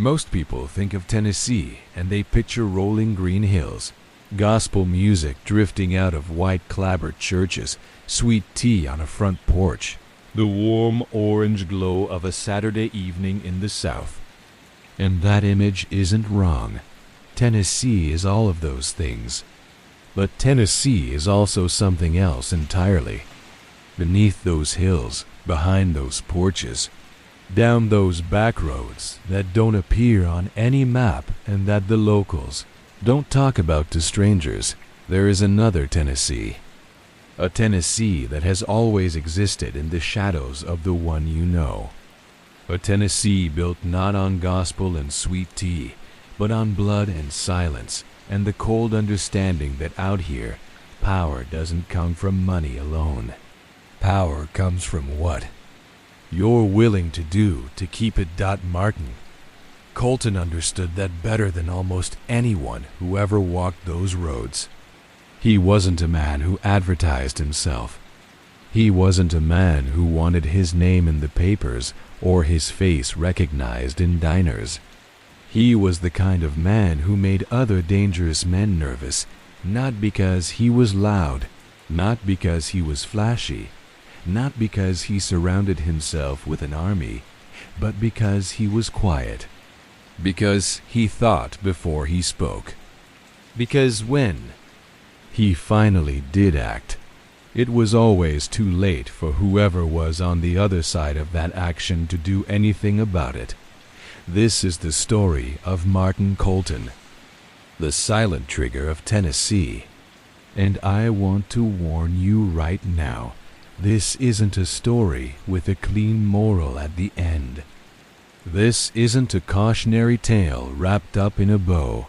Most people think of Tennessee and they picture rolling green hills, gospel music drifting out of white clapboard churches, sweet tea on a front porch, the warm orange glow of a Saturday evening in the South. And that image isn't wrong. Tennessee is all of those things. But Tennessee is also something else entirely. Beneath those hills, behind those porches, down those back roads that don't appear on any map and that the locals don't talk about to strangers, there is another Tennessee. A Tennessee that has always existed in the shadows of the one you know. A Tennessee built not on gospel and sweet tea, but on blood and silence, and the cold understanding that out here, power doesn't come from money alone. Power comes from what you're willing to do to keep it. Martin Colton understood that better than almost anyone who ever walked those roads. He wasn't a man who advertised himself. He wasn't a man who wanted his name in the papers or his face recognized in diners. He was the kind of man who made other dangerous men nervous, not because he was loud, not because he was flashy, not because he surrounded himself with an army, but because he was quiet. Because he thought before he spoke. Because when he finally did act, it was always too late for whoever was on the other side of that action to do anything about it. This is the story of Martin Colton, the silent trigger of Tennessee. And I want to warn you right now, this isn't a story with a clean moral at the end. This isn't a cautionary tale wrapped up in a bow.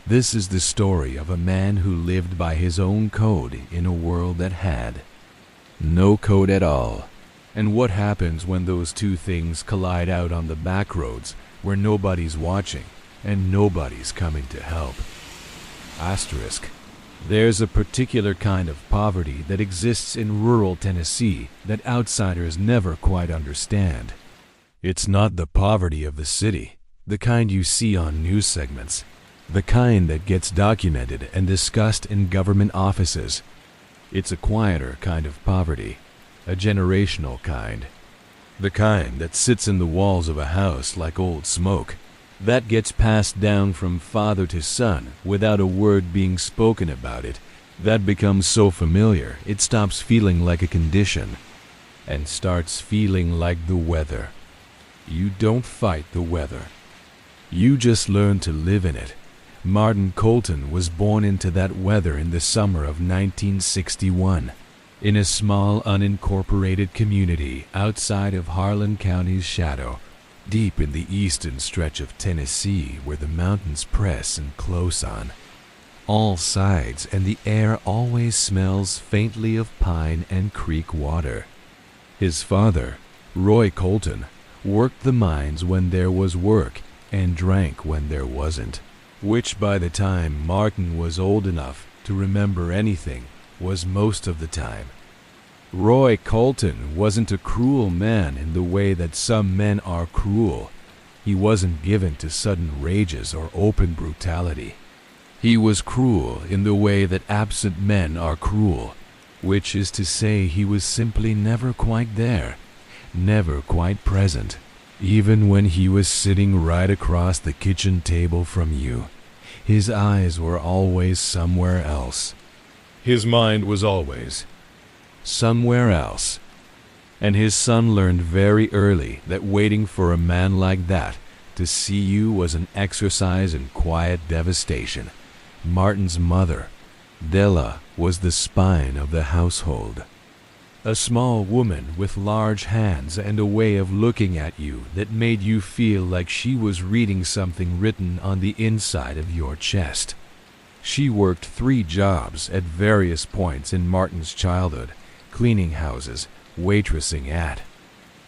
This is the story of a man who lived by his own code in a world that had no code at all. And what happens when those two things collide out on the back roads where nobody's watching and nobody's coming to help? Asterisk. There's a particular kind of poverty that exists in rural Tennessee that outsiders never quite understand. It's not the poverty of the city, the kind you see on news segments, the kind that gets documented and discussed in government offices. It's a quieter kind of poverty, a generational kind. The kind that sits in the walls of a house like old smoke, that gets passed down from father to son without a word being spoken about it, that becomes so familiar it stops feeling like a condition and starts feeling like the weather. You don't fight the weather. You just learn to live in it. Martin Colton was born into that weather in the summer of 1961, in a small unincorporated community outside of Harlan County's shadow, deep in the eastern stretch of Tennessee where the mountains press and close on all sides and the air always smells faintly of pine and creek water. His father, Roy Colton, worked the mines when there was work and drank when there wasn't, which by the time Martin was old enough to remember anything was most of the time. Roy Colton wasn't a cruel man in the way that some men are cruel. He wasn't given to sudden rages or open brutality. He was cruel in the way that absent men are cruel, which is to say he was simply never quite there, never quite present, even when he was sitting right across the kitchen table from you. His eyes were always somewhere else. His mind was always somewhere else. And his son learned very early that waiting for a man like that to see you was an exercise in quiet devastation. Martin's mother, Della, was the spine of the household. A small woman with large hands and a way of looking at you that made you feel like she was reading something written on the inside of your chest. She worked 3 jobs at various points in Martin's childhood, cleaning houses, waitressing at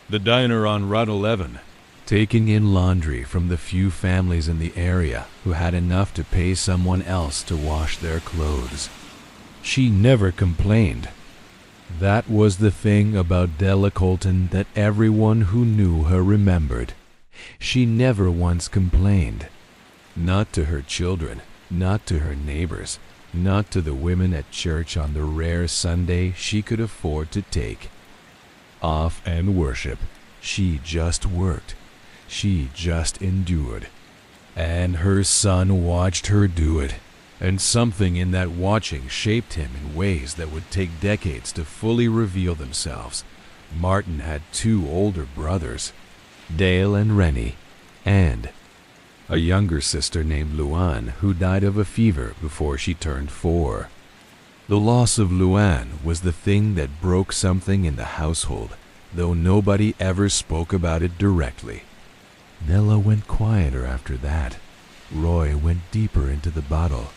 the diner on Route 11, taking in laundry from the few families in the area who had enough to pay someone else to wash their clothes. She never complained. That was the thing about Della Colton that everyone who knew her remembered. She never once complained. Not to her children, not to her neighbors, not to the women at church on the rare Sunday she could afford to take off and worship. She just worked. She just endured. And her son watched her do it. And something in that watching shaped him in ways that would take decades to fully reveal themselves. Martin had 2 older brothers, Dale and Rennie, and a younger sister named Luann, who died of a fever before she turned 4. The loss of Luann was the thing that broke something in the household, though nobody ever spoke about it directly. Nella went quieter after that. Roy went deeper into the bottle.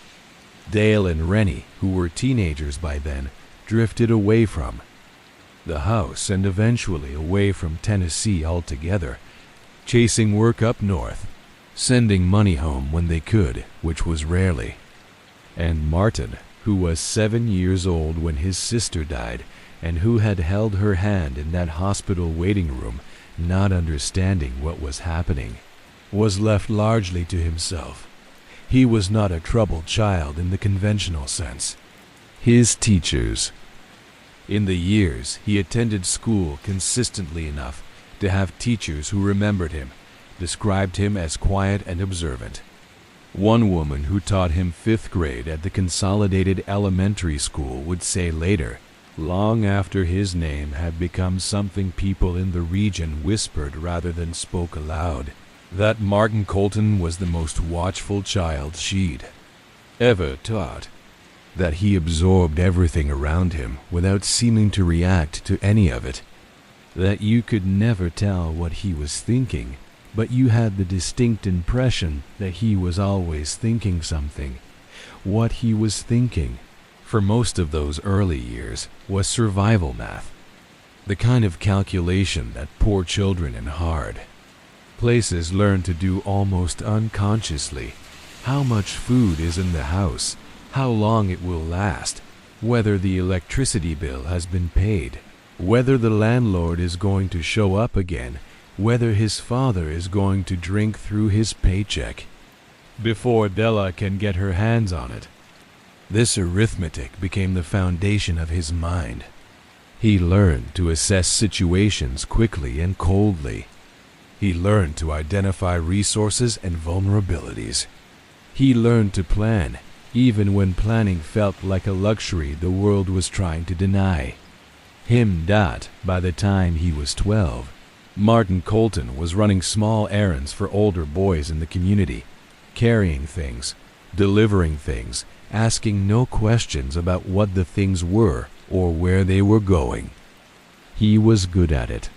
Dale and Rennie, who were teenagers by then, drifted away from the house and eventually away from Tennessee altogether, chasing work up north, sending money home when they could, which was rarely. And Martin, who was 7 years old when his sister died, and who had held her hand in that hospital waiting room, not understanding what was happening, was left largely to himself. He was not a troubled child in the conventional sense. His teachers. In the years, he attended school consistently enough to have teachers who remembered him, described him as quiet and observant. One woman who taught him 5th grade at the Consolidated Elementary School would say later, long after his name had become something people in the region whispered rather than spoke aloud, that Martin Colton was the most watchful child she'd ever taught, that he absorbed everything around him without seeming to react to any of it, that you could never tell what he was thinking, but you had the distinct impression that he was always thinking something. What he was thinking, for most of those early years, was survival math, the kind of calculation that poor children in hard places learn to do almost unconsciously. How much food is in the house, how long it will last, whether the electricity bill has been paid, whether the landlord is going to show up again, whether his father is going to drink through his paycheck before Della can get her hands on it. This arithmetic became the foundation of his mind. He learned to assess situations quickly and coldly. He learned to identify resources and vulnerabilities. He learned to plan, even when planning felt like a luxury the world was trying to deny. That, by the time he was 12, Martin Colton was running small errands for older boys in the community, carrying things, delivering things, asking no questions about what the things were or where they were going. He was good at it.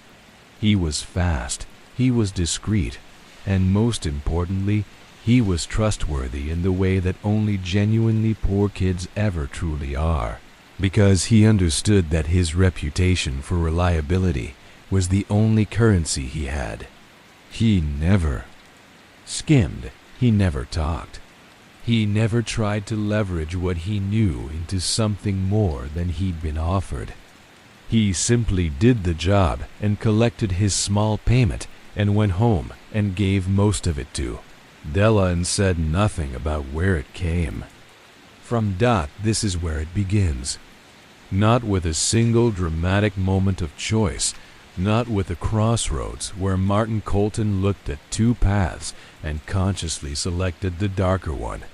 He was fast. He was discreet. And most importantly, he was trustworthy in the way that only genuinely poor kids ever truly are, because he understood that his reputation for reliability was the only currency he had. He never skimmed. He never talked. He never tried to leverage what he knew into something more than he'd been offered. He simply did the job and collected his small payment and went home and gave most of it to Della and said nothing about where it came. From this is where it begins. Not with a single dramatic moment of choice, not with a crossroads where Martin Colton looked at 2 paths and consciously selected the darker one.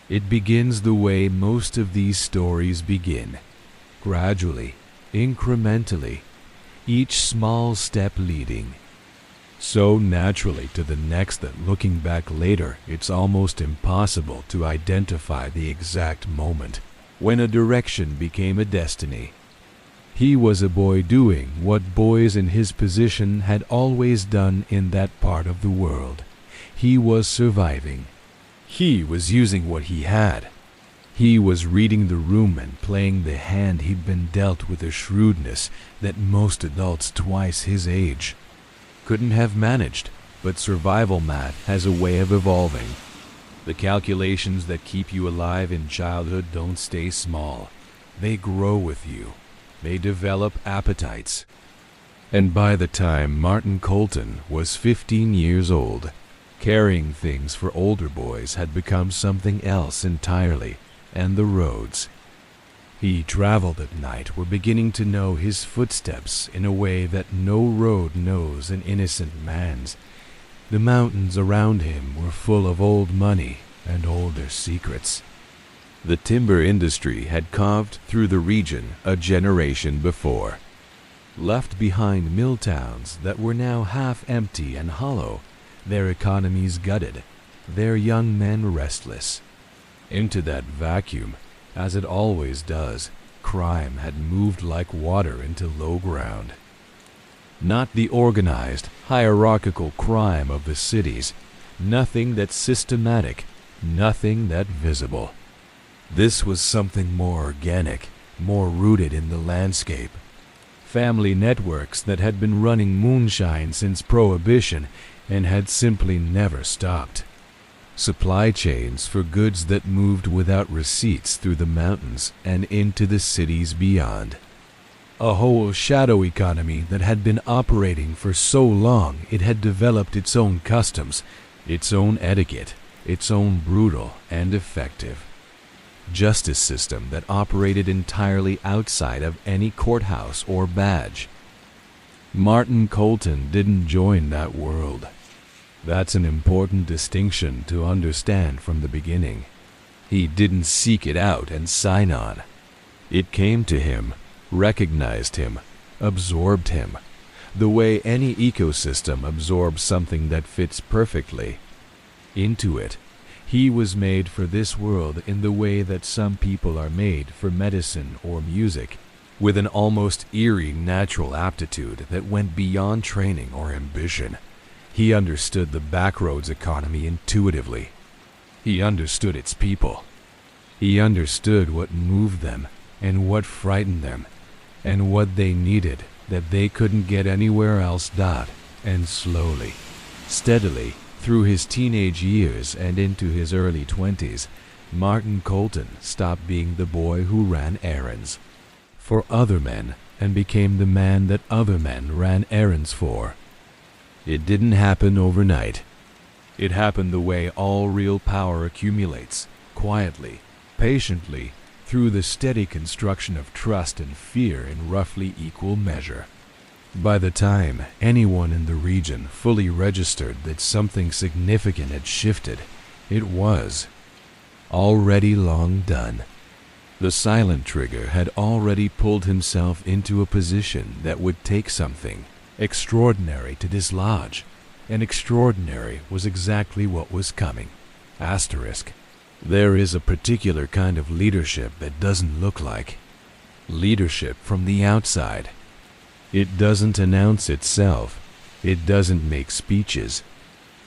It begins the way most of these stories begin, gradually, incrementally, each small step leading so naturally to the next that looking back later, it's almost impossible to identify the exact moment when a direction became a destiny. He was a boy doing what boys in his position had always done in that part of the world. He was surviving. He was using what he had. He was reading the room and playing the hand he'd been dealt with a shrewdness that most adults twice his age couldn't have managed, but survival math has a way of evolving. The calculations that keep you alive in childhood don't stay small. They grow with you. They develop appetites. And by the time Martin Colton was 15 years old, carrying things for older boys had become something else entirely, and the roads he traveled at night were beginning to know his footsteps in a way that no road knows an innocent man's. The mountains around him were full of old money and older secrets. The timber industry had carved through the region a generation before, left behind mill towns that were now half empty and hollow, their economies gutted, their young men restless. Into that vacuum, as it always does, crime had moved like water into low ground. Not the organized, hierarchical crime of the cities, nothing that's systematic, nothing that visible. This was something more organic, more rooted in the landscape. Family networks that had been running moonshine since Prohibition and had simply never stopped. Supply chains for goods that moved without receipts through the mountains and into the cities beyond. A whole shadow economy that had been operating for so long it had developed its own customs, its own etiquette, its own brutal and effective justice system that operated entirely outside of any courthouse or badge. Martin Colton didn't join that world. That's an important distinction to understand from the beginning. He didn't seek it out and sign on. It came to him, recognized him, absorbed him, the way any ecosystem absorbs something that fits perfectly into it. He was made for this world in the way that some people are made for medicine or music, with an almost eerie natural aptitude that went beyond training or ambition. He understood the Backroads economy intuitively. He understood its people. He understood what moved them and what frightened them and what they needed that they couldn't get anywhere else. And slowly, steadily, through his teenage years and into his early 20s, Martin Colton stopped being the boy who ran errands for other men and became the man that other men ran errands for. It didn't happen overnight. It happened the way all real power accumulates, quietly, patiently, through the steady construction of trust and fear in roughly equal measure. By the time anyone in the region fully registered that something significant had shifted, it was already long done. The silent trigger had already pulled himself into a position that would take something extraordinary to dislodge, and extraordinary was exactly what was coming. Asterisk. There is a particular kind of leadership that doesn't look like leadership from the outside. It doesn't announce itself. It doesn't make speeches.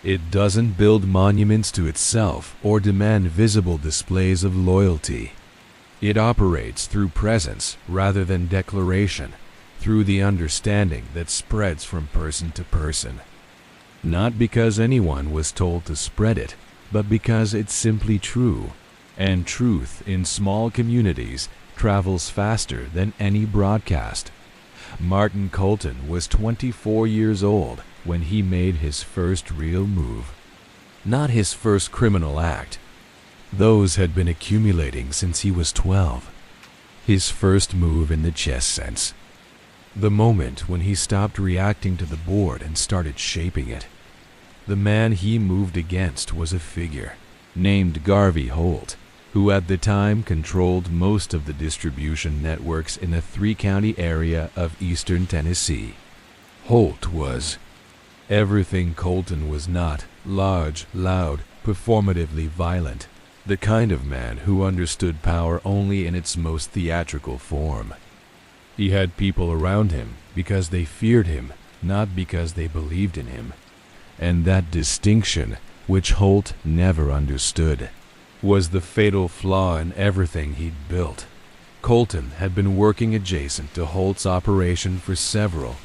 It doesn't build monuments to itself or demand visible displays of loyalty. It operates through presence rather than declaration, through the understanding that spreads from person to person. Not because anyone was told to spread it, but because it's simply true, and truth in small communities travels faster than any broadcast. Martin Colton was 24 years old when he made his first real move. Not his first criminal act. Those had been accumulating since he was 12. His first move in the chess sense. The moment when he stopped reacting to the board and started shaping it. The man he moved against was a figure named Garvey Holt, who at the time controlled most of the distribution networks in a 3-county area of eastern Tennessee. Holt was everything Colton was not: large, loud, performatively violent, the kind of man who understood power only in its most theatrical form. He had people around him because they feared him, not because they believed in him. And that distinction, which Holt never understood, was the fatal flaw in everything he'd built. Colton had been working adjacent to Holt's operation for several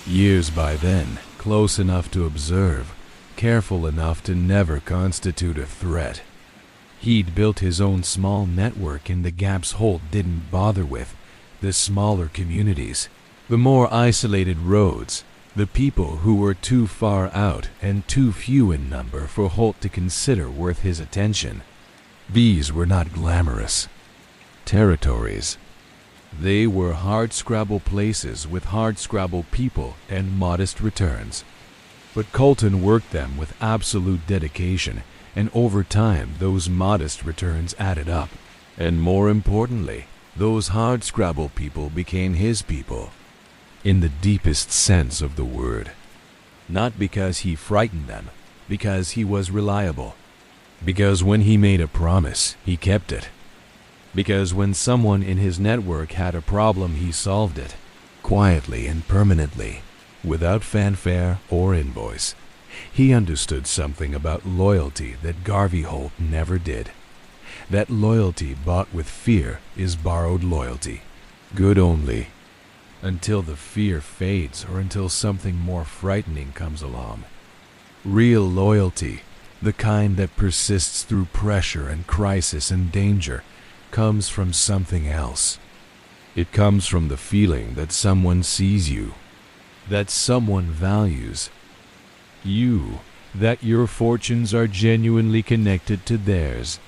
years by then, close enough to observe, careful enough to never constitute a threat. He'd built his own small network in the gaps Holt didn't bother with, the smaller communities, The more isolated roads, the people who were too far out and too few in number for Holt to consider worth his attention. These were not glamorous territories. They were hardscrabble places with hardscrabble people and modest returns. But Colton worked them with absolute dedication, and over time those modest returns added up. And more importantly, those hardscrabble people became his people, in the deepest sense of the word. Not because he frightened them, because he was reliable. Because when he made a promise, he kept it. Because when someone in his network had a problem, he solved it, quietly and permanently, without fanfare or invoice. He understood something about loyalty that Garvey Holt never did. That loyalty bought with fear is borrowed loyalty, good only, until the fear fades or until something more frightening comes along. Real loyalty, the kind that persists through pressure and crisis and danger, comes from something else. It comes from the feeling that someone sees you, that someone values you, that your fortunes are genuinely connected to theirs.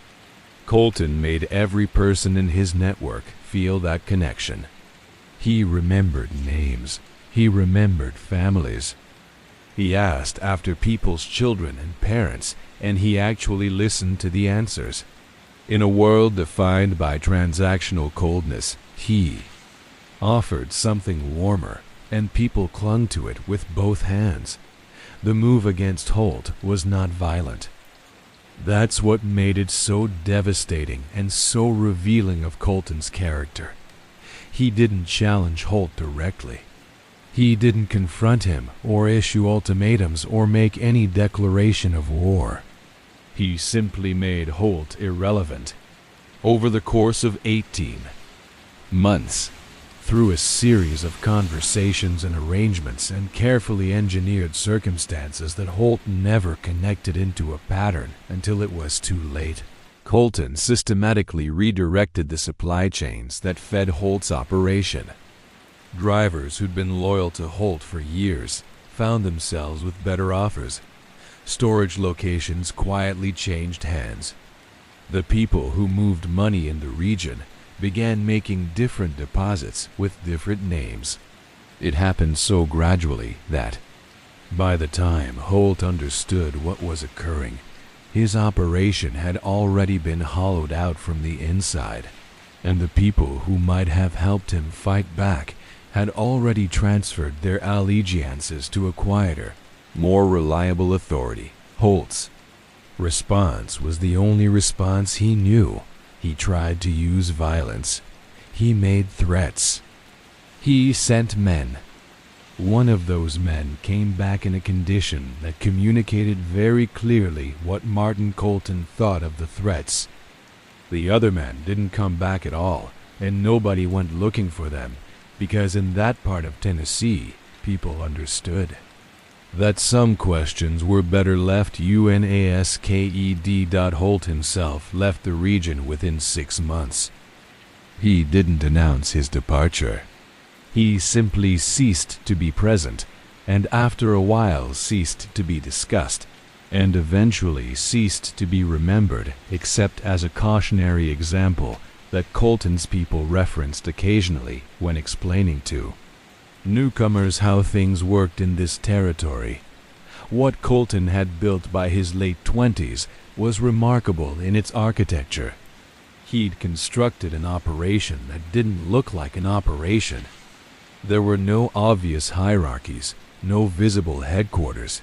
Colton made every person in his network feel that connection. He remembered names. He remembered families. He asked after people's children and parents, and he actually listened to the answers. In a world defined by transactional coldness, he offered something warmer, and people clung to it with both hands. The move against Holt was not violent. That's what made it so devastating and so revealing of Colton's character. He didn't challenge Holt directly. He didn't confront him or issue ultimatums or make any declaration of war. He simply made Holt irrelevant. Over the course of 18 months, through a series of conversations and arrangements and carefully engineered circumstances that Holt never connected into a pattern until it was too late, Colton systematically redirected the supply chains that fed Holt's operation. Drivers who'd been loyal to Holt for years found themselves with better offers. Storage locations quietly changed hands. The people who moved money in the region began making different deposits with different names. It happened so gradually that, by the time Holt understood what was occurring, his operation had already been hollowed out from the inside, and the people who might have helped him fight back had already transferred their allegiances to a quieter, more reliable authority. Holt's response was the only response he knew. He tried to use violence. He made threats. He sent men. One of those men came back in a condition that communicated very clearly what Martin Colton thought of the threats. The other men didn't come back at all, and nobody went looking for them, because in that part of Tennessee, people understood that some questions were better left UNASKED. Holt himself left the region within 6 months. He didn't announce his departure. He simply ceased to be present, and after a while ceased to be discussed, and eventually ceased to be remembered except as a cautionary example that Colton's people referenced occasionally when explaining to newcomers how things worked in this territory. What Colton had built by his late 20s was remarkable in its architecture. He'd constructed an operation that didn't look like an operation. There were no obvious hierarchies, no visible headquarters,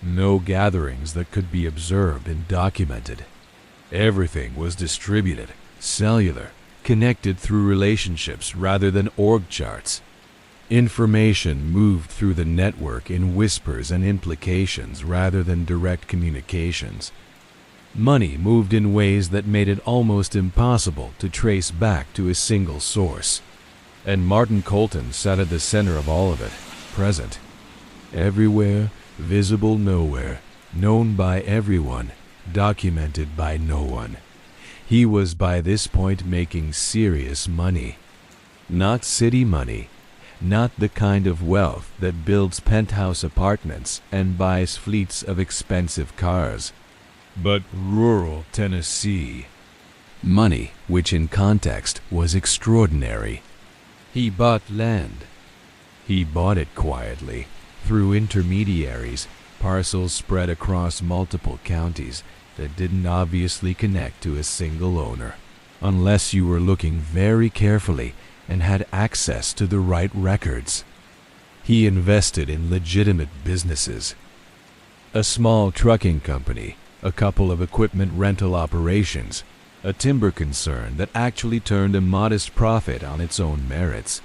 no gatherings that could be observed and documented. Everything was distributed, cellular, connected through relationships rather than org charts. Information moved through the network in whispers and implications rather than direct communications. Money moved in ways that made it almost impossible to trace back to a single source. And Martin Colton sat at the center of all of it, present. Everywhere, visible nowhere, known by everyone, documented by no one. He was by this point making serious money. Not city money, not the kind of wealth that builds penthouse apartments and buys fleets of expensive cars, but rural Tennessee. Money, which in context was extraordinary. He bought land. He bought it quietly, through intermediaries, parcels spread across multiple counties that didn't obviously connect to a single owner, unless you were looking very carefully and had access to the right records. He invested in legitimate businesses. A small trucking company, a couple of equipment rental operations, a timber concern that actually turned a modest profit on its own merits.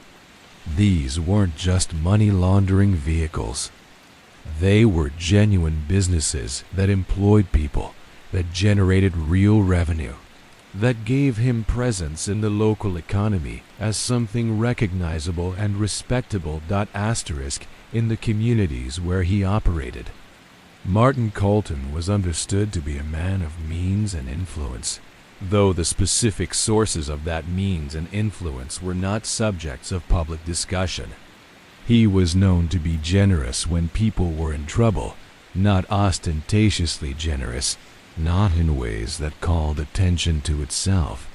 These weren't just money laundering vehicles. They were genuine businesses that employed people, that generated real revenue, that gave him presence in the local economy as something recognizable and respectable. In the communities where he operated. Martin Colton was understood to be a man of means and influence, though the specific sources of that means and influence were not subjects of public discussion. He was known to be generous when people were in trouble, not ostentatiously generous, not in ways that called attention to itself,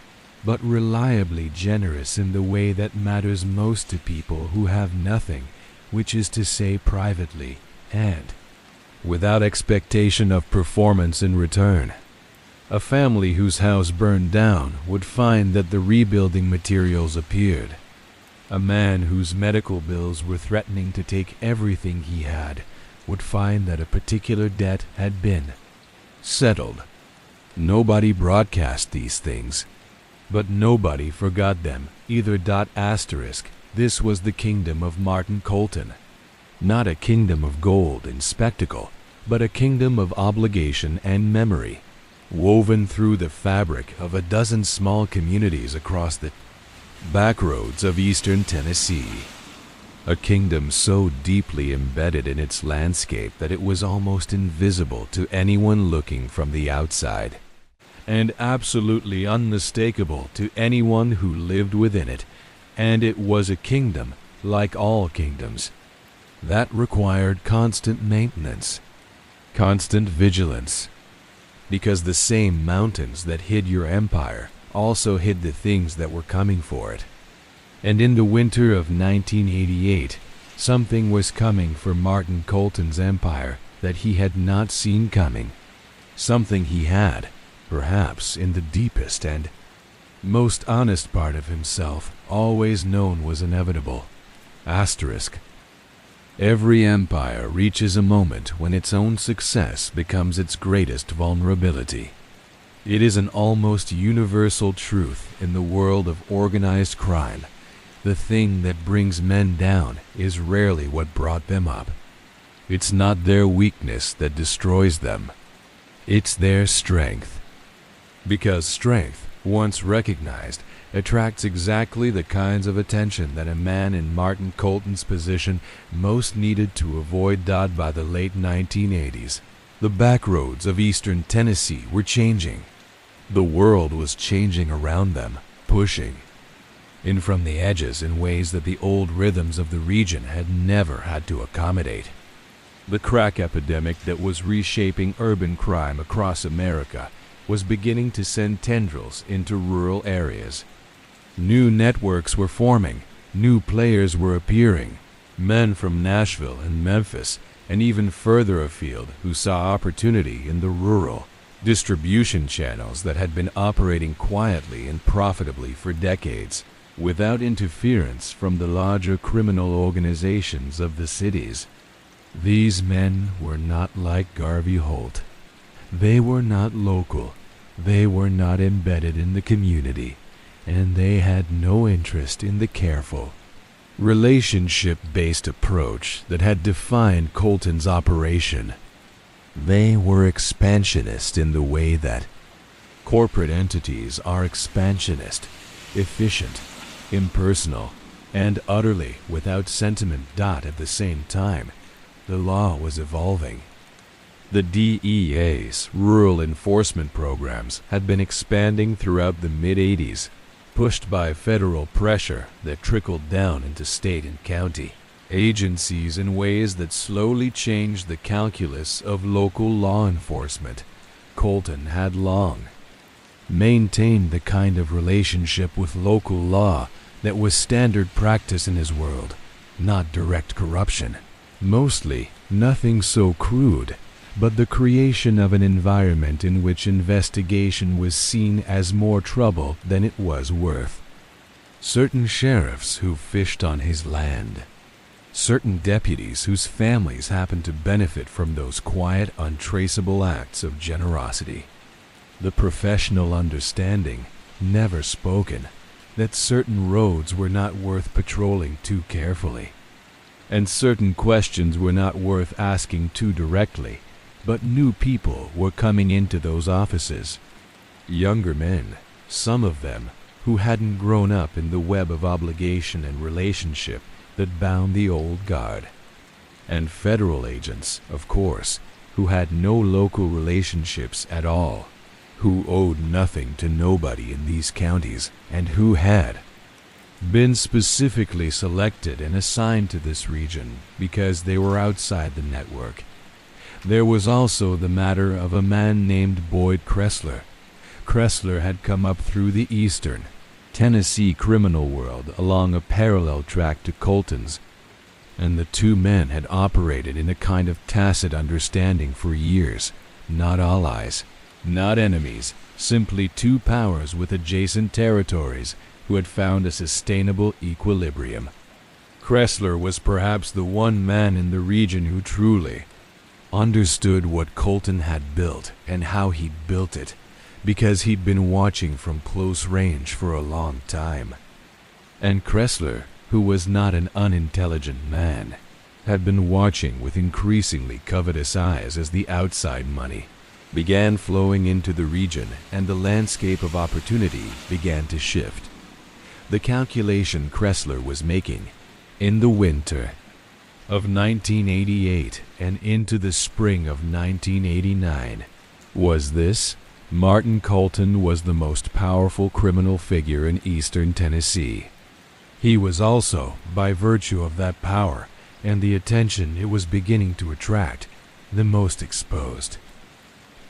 but reliably generous in the way that matters most to people who have nothing, which is to say privately, and without expectation of performance in return. A family whose house burned down would find that the rebuilding materials appeared. A man whose medical bills were threatening to take everything he had would find that a particular debt had been settled. Nobody broadcast these things, but nobody forgot them either. This was the kingdom of Martin Colton. Not a kingdom of gold and spectacle, but a kingdom of obligation and memory, woven through the fabric of a dozen small communities across the backroads of eastern Tennessee. A kingdom so deeply embedded in its landscape that it was almost invisible to anyone looking from the outside, and absolutely unmistakable to anyone who lived within it. And it was a kingdom, like all kingdoms, that required constant maintenance, constant vigilance, because the same mountains that hid your empire also hid the things that were coming for it. And in the winter of 1988, something was coming for Martin Colton's empire that he had not seen coming. Something he had, perhaps in the deepest and most honest part of himself, always known was inevitable. Every empire reaches a moment when its own success becomes its greatest vulnerability. It is an almost universal truth in the world of organized crime. The thing that brings men down is rarely what brought them up. It's not their weakness that destroys them. It's their strength. Because strength, once recognized, attracts exactly the kinds of attention that a man in Martin Colton's position most needed to avoid. By the late 1980s, the backroads of eastern Tennessee were changing. The world was changing around them, pushing in from the edges in ways that the old rhythms of the region had never had to accommodate. The crack epidemic that was reshaping urban crime across America was beginning to send tendrils into rural areas. New networks were forming, new players were appearing, men from Nashville and Memphis, and even further afield who saw opportunity in the rural distribution channels that had been operating quietly and profitably for decades, without interference from the larger criminal organizations of the cities. These men were not like Garvey Holt. They were not local, they were not embedded in the community, and they had no interest in the careful, relationship-based approach that had defined Colton's operation. They were expansionist in the way that corporate entities are expansionist, efficient, impersonal, and utterly without sentiment. At the same time, the law was evolving. The DEA's rural enforcement programs had been expanding throughout the mid-80s, pushed by federal pressure that trickled down into state and county agencies in ways that slowly changed the calculus of local law enforcement. Colton had long maintained the kind of relationship with local law that was standard practice in his world, not direct corruption. Mostly nothing so crude, but the creation of an environment in which investigation was seen as more trouble than it was worth. Certain sheriffs who fished on his land. Certain deputies whose families happened to benefit from those quiet, untraceable acts of generosity. The professional understanding, never spoken, that certain roads were not worth patrolling too carefully, and certain questions were not worth asking too directly, but new people were coming into those offices. Younger men, some of them, who hadn't grown up in the web of obligation and relationship that bound the old guard. And federal agents, of course, who had no local relationships at all, who owed nothing to nobody in these counties, and who had been specifically selected and assigned to this region because they were outside the network. There was also the matter of a man named Boyd Kressler. Kressler had come up through the eastern Tennessee criminal world along a parallel track to Colton's, and the two men had operated in a kind of tacit understanding for years, not allies, not enemies, simply two powers with adjacent territories who had found a sustainable equilibrium. Kressler was perhaps the one man in the region who truly understood what Colton had built and how he'd built it, because he'd been watching from close range for a long time. And Kressler, who was not an unintelligent man, had been watching with increasingly covetous eyes as the outside money began flowing into the region and the landscape of opportunity began to shift. The calculation Kressler was making in the winter of 1988 and into the spring of 1989 was this: Martin Colton was the most powerful criminal figure in eastern Tennessee. He was also, by virtue of that power and the attention it was beginning to attract, the most exposed.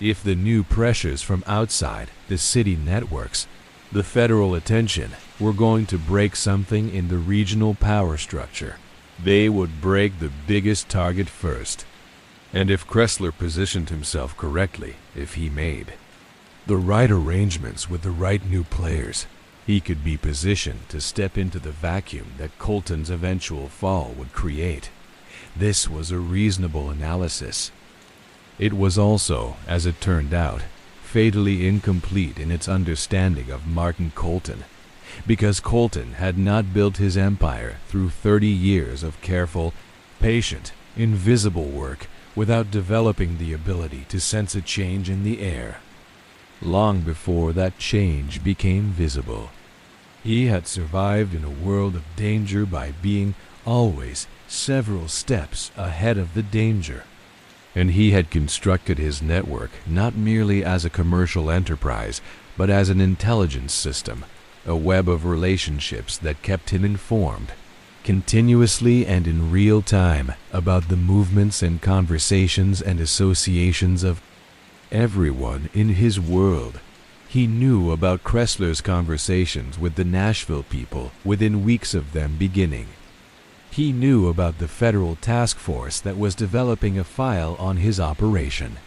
If the new pressures from outside the city networks, the federal attention, were going to break something in the regional power structure, they would break the biggest target first. And if Kressler positioned himself correctly, if he made the right arrangements with the right new players, he could be positioned to step into the vacuum that Colton's eventual fall would create. This was a reasonable analysis. It was also, as it turned out, fatally incomplete in its understanding of Martin Colton, because Colton had not built his empire through 30 years of careful, patient, invisible work without developing the ability to sense a change in the air. Long before that change became visible, he had survived in a world of danger by being always several steps ahead of the danger. And he had constructed his network not merely as a commercial enterprise, but as an intelligence system, a web of relationships that kept him informed, continuously and in real time, about the movements and conversations and associations of everyone in his world. He knew about Kressler's conversations with the Nashville people within weeks of them beginning. He knew about the federal task force that was developing a file on his operation.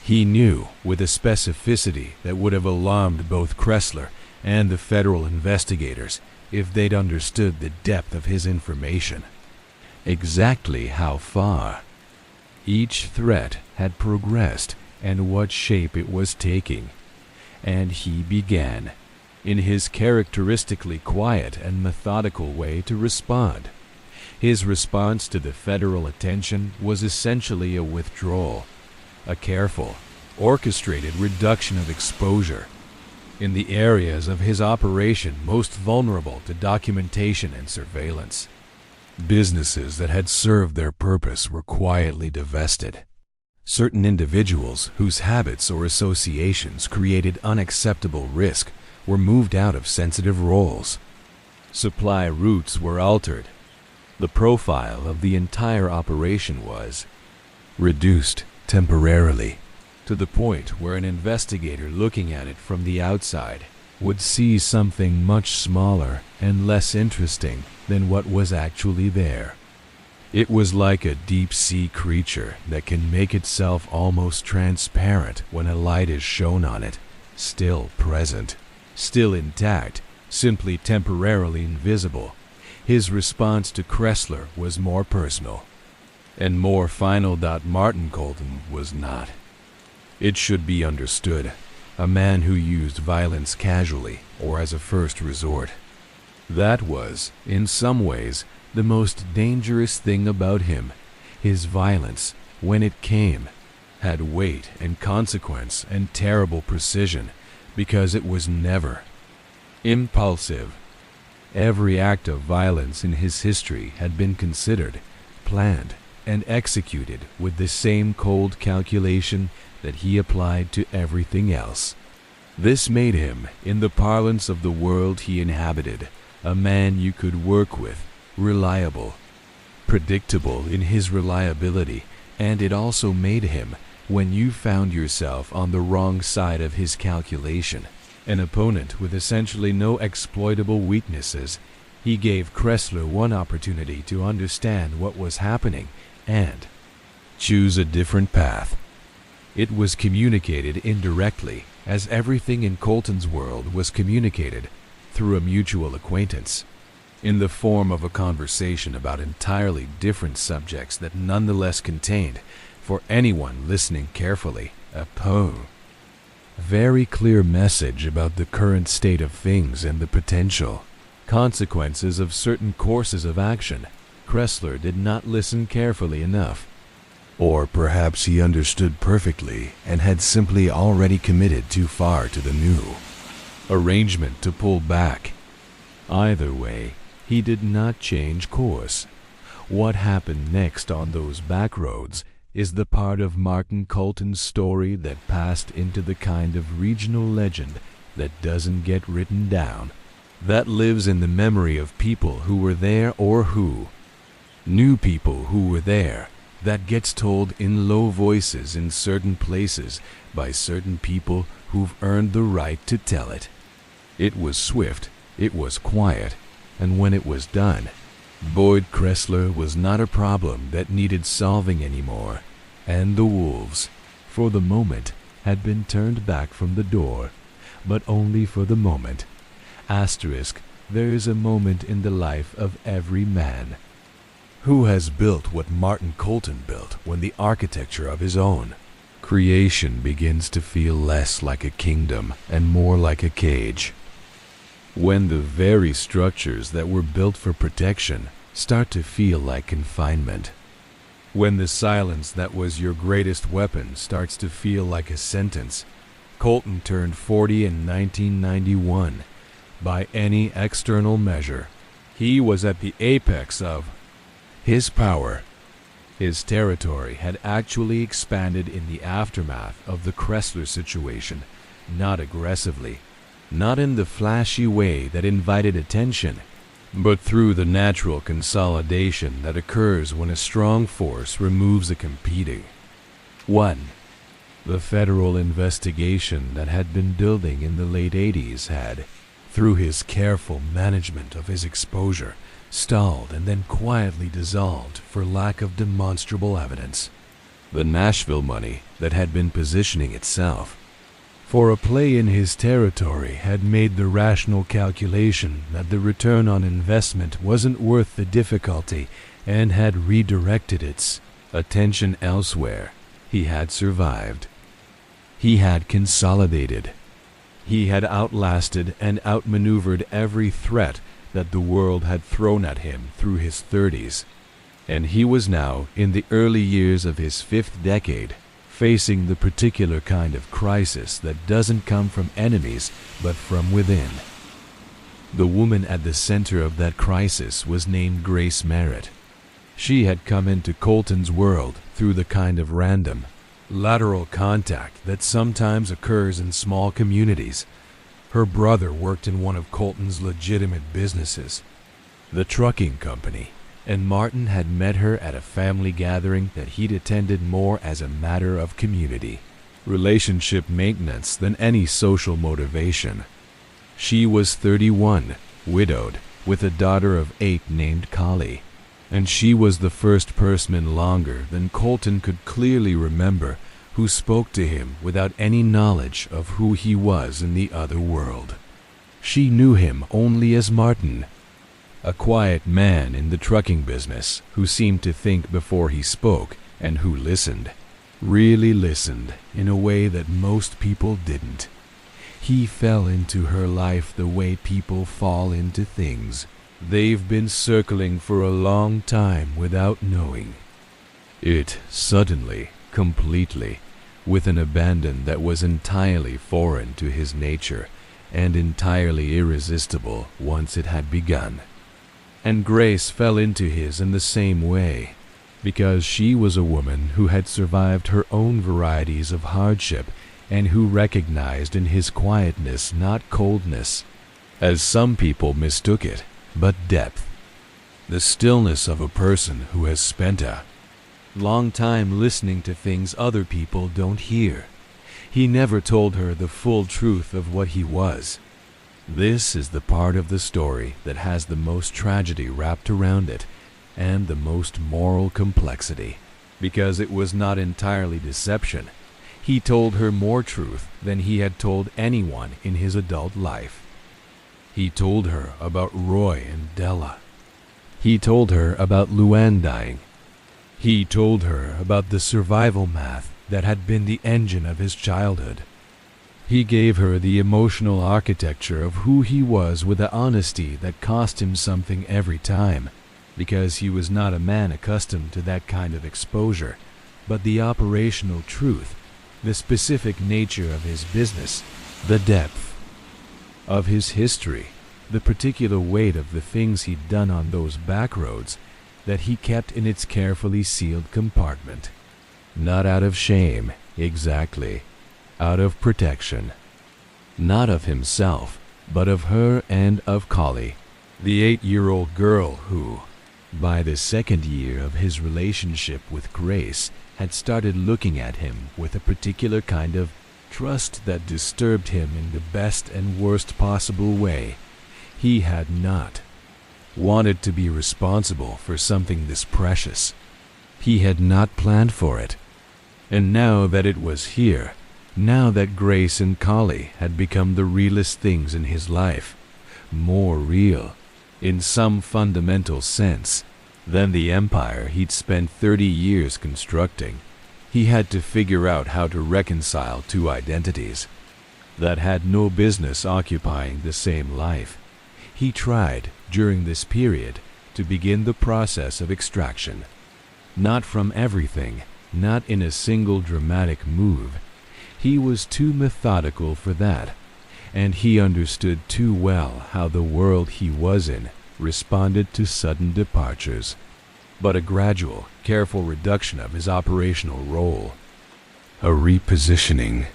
He knew with a specificity that would have alarmed both Kressler and the federal investigators if they'd understood the depth of his information. Exactly how far each threat had progressed and what shape it was taking. And he began, in his characteristically quiet and methodical way, to respond. His response to the federal attention was essentially a withdrawal, a careful, orchestrated reduction of exposure in the areas of his operation most vulnerable to documentation and surveillance. Businesses that had served their purpose were quietly divested. Certain individuals whose habits or associations created unacceptable risk were moved out of sensitive roles. Supply routes were altered. The profile of the entire operation was reduced temporarily, to the point where an investigator looking at it from the outside would see something much smaller and less interesting than what was actually there. It was like a deep-sea creature that can make itself almost transparent when a light is shone on it, still present, still intact, simply temporarily invisible. His response to Kressler was more personal, and more final. Martin Colton was not. It should be understood, a man who used violence casually or as a first resort. That was, in some ways, the most dangerous thing about him. His violence, when it came, had weight and consequence and terrible precision, because it was never impulsive. Every act of violence in his history had been considered, planned, and executed with the same cold calculation that he applied to everything else. This made him, in the parlance of the world he inhabited, a man you could work with, reliable, predictable in his reliability, and it also made him, when you found yourself on the wrong side of his calculation, an opponent with essentially no exploitable weaknesses. He gave Kressler one opportunity to understand what was happening and choose a different path. It was communicated indirectly, as everything in Colton's world was communicated through a mutual acquaintance, in the form of a conversation about entirely different subjects that nonetheless contained, for anyone listening carefully, a very clear message about the current state of things and the potential consequences of certain courses of action. Kressler did not listen carefully enough. Or perhaps he understood perfectly and had simply already committed too far to the new arrangement to pull back. Either way, he did not change course. What happened next on those backroads is the part of Martin Colton's story that passed into the kind of regional legend that doesn't get written down, that lives in the memory of people who were there or who knew people who were there, that gets told in low voices in certain places by certain people who've earned the right to tell it. It was swift, it was quiet, and when it was done, Boyd Kressler was not a problem that needed solving anymore, and the wolves, for the moment, had been turned back from the door, but only for the moment. Asterisk, there is a moment in the life of every man. Who has built what Martin Colton built when the architecture of his own creation begins to feel less like a kingdom and more like a cage? When the very structures that were built for protection start to feel like confinement. When the silence that was your greatest weapon starts to feel like a sentence. Colton turned 40 in 1991. By any external measure, he was at the apex of his power. His territory had actually expanded in the aftermath of the Kressler situation, not aggressively, not in the flashy way that invited attention, but through the natural consolidation that occurs when a strong force removes a competing one. The federal investigation that had been building in the late 80s had, through his careful management of his exposure, stalled and then quietly dissolved for lack of demonstrable evidence. The Nashville money that had been positioning itself for a play in his territory had made the rational calculation that the return on investment wasn't worth the difficulty and had redirected its attention elsewhere. He had survived. He had consolidated. He had outlasted and outmaneuvered every threat that the world had thrown at him through his 30s, and he was now in the early years of his 5th decade, facing the particular kind of crisis that doesn't come from enemies but from within. The woman at the center of that crisis was named Grace Merritt. She had come into Colton's world through the kind of random, lateral contact that sometimes occurs in small communities. Her brother worked in one of Colton's legitimate businesses, the trucking company, and Martin had met her at a family gathering that he'd attended more as a matter of community, relationship maintenance than any social motivation. She was 31, widowed, with a daughter of 8 named Kali, and she was the first person longer than Colton could clearly remember who spoke to him without any knowledge of who he was in the other world. She knew him only as Martin, a quiet man in the trucking business who seemed to think before he spoke and who listened, really listened in a way that most people didn't. He fell into her life the way people fall into things they've been circling for a long time without knowing. It suddenly, completely, with an abandon that was entirely foreign to his nature and entirely irresistible once it had begun. And Grace fell into his in the same way, because she was a woman who had survived her own varieties of hardship and who recognized in his quietness not coldness, as some people mistook it, but depth. The stillness of a person who has spent a long time listening to things other people don't hear. He never told her the full truth of what he was. This is the part of the story that has the most tragedy wrapped around it and the most moral complexity, because it was not entirely deception. He told her more truth than he had told anyone in his adult life. He told her about Roy and Della. He told her about Luann dying. He told her about the survival math that had been the engine of his childhood. He gave her the emotional architecture of who he was with the honesty that cost him something every time, because he was not a man accustomed to that kind of exposure, but the operational truth, the specific nature of his business, the depth of his history, the particular weight of the things he'd done on those backroads that he kept in its carefully sealed compartment. Not out of shame, exactly, out of protection. Not of himself, but of her and of Kali, the 8-year-old girl who, by the second year of his relationship with Grace, had started looking at him with a particular kind of trust that disturbed him in the best and worst possible way. He had not wanted to be responsible for something this precious. He had not planned for it. And now that it was here, now that Grace and Kali had become the realest things in his life, more real, in some fundamental sense, than the empire he'd spent 30 years constructing, he had to figure out how to reconcile two identities that had no business occupying the same life. He tried, during this period, to begin the process of extraction. Not from everything, not in a single dramatic move. He was too methodical for that, and he understood too well how the world he was in responded to sudden departures, but a gradual, careful reduction of his operational role, a repositioning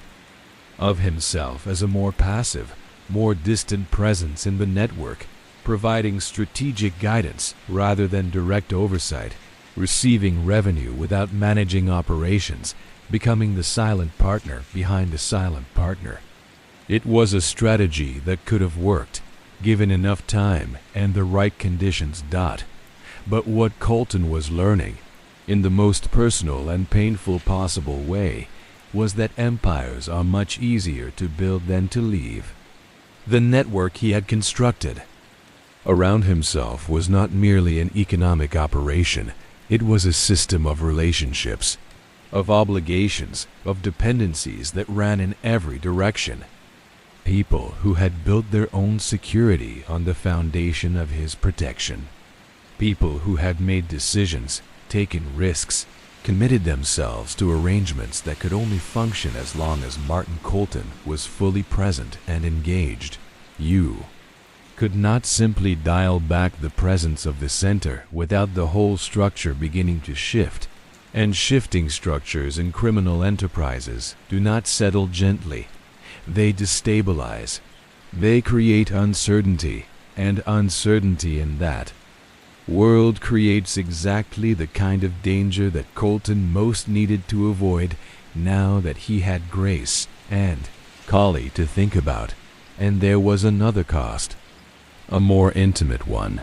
of himself as a more passive, more distant presence in the network, providing strategic guidance rather than direct oversight, receiving revenue without managing operations, becoming the silent partner behind a silent partner. It was a strategy that could have worked, given enough time and the right conditions. But what Colton was learning, in the most personal and painful possible way, was that empires are much easier to build than to leave. The network he had constructed around himself was not merely an economic operation. It was a system of relationships, of obligations, of dependencies that ran in every direction. People who had built their own security on the foundation of his protection. People who had made decisions, taken risks, committed themselves to arrangements that could only function as long as Martin Colton was fully present and engaged. You could not simply dial back the presence of the center without the whole structure beginning to shift, and shifting structures in criminal enterprises do not settle gently. They destabilize. They create uncertainty, and uncertainty in that world creates exactly the kind of danger that Colton most needed to avoid now that he had Grace and Collie to think about. And there was another cost, a more intimate one.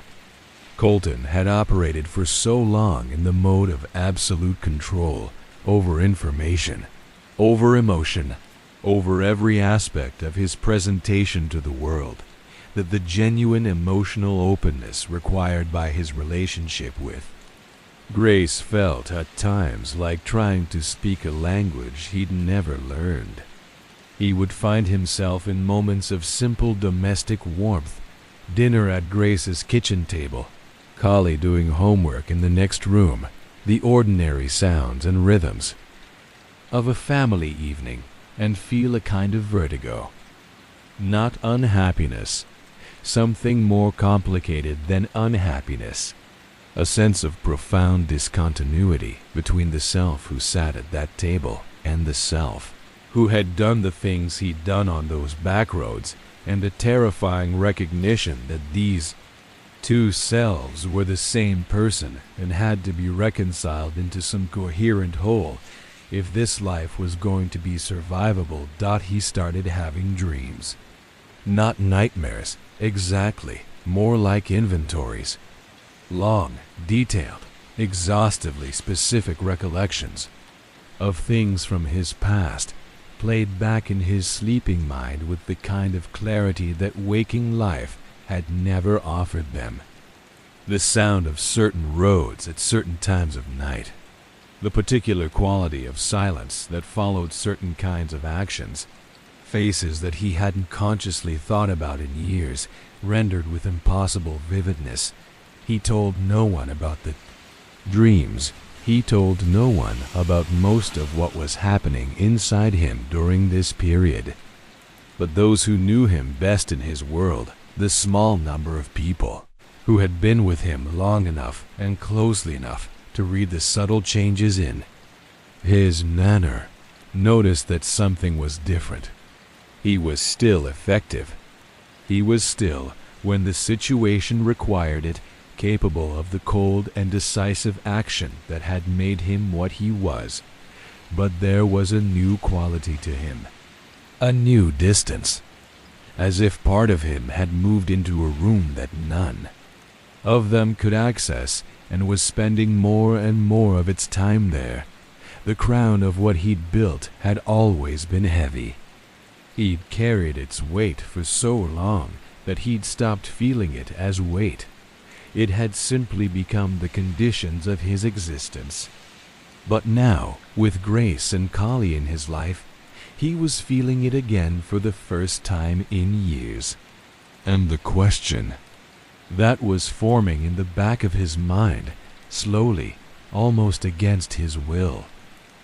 Colton had operated for so long in the mode of absolute control over information, over emotion, over every aspect of his presentation to the world, that the genuine emotional openness required by his relationship with Grace felt at times like trying to speak a language he'd never learned. He would find himself in moments of simple domestic warmth, dinner at Grace's kitchen table, Collie doing homework in the next room, the ordinary sounds and rhythms of a family evening, and feel a kind of vertigo. Not unhappiness, something more complicated than unhappiness, a sense of profound discontinuity between the self who sat at that table and the self who had done the things he'd done on those back roads, and a terrifying recognition that these two selves were the same person and had to be reconciled into some coherent whole if this life was going to be survivable. He started having dreams. Not nightmares, exactly, more like inventories. Long, detailed, exhaustively specific recollections of things from his past, played back in his sleeping mind with the kind of clarity that waking life had never offered them. The sound of certain roads at certain times of night, the particular quality of silence that followed certain kinds of actions, faces that he hadn't consciously thought about in years, rendered with impossible vividness. He told no one about the dreams. He told no one about most of what was happening inside him during this period. But those who knew him best in his world, the small number of people who had been with him long enough and closely enough to read the subtle changes in his manner, noticed that something was different. He was still effective. He was still, when the situation required it, capable of the cold and decisive action that had made him what he was. But there was a new quality to him, a new distance, as if part of him had moved into a room that none of them could access, and was spending more and more of its time there. The crown of what he'd built had always been heavy. He'd carried its weight for so long that he'd stopped feeling it as weight. It had simply become the conditions of his existence. But now, with Grace and Collie in his life, he was feeling it again for the first time in years. And the question that was forming in the back of his mind, slowly, almost against his will,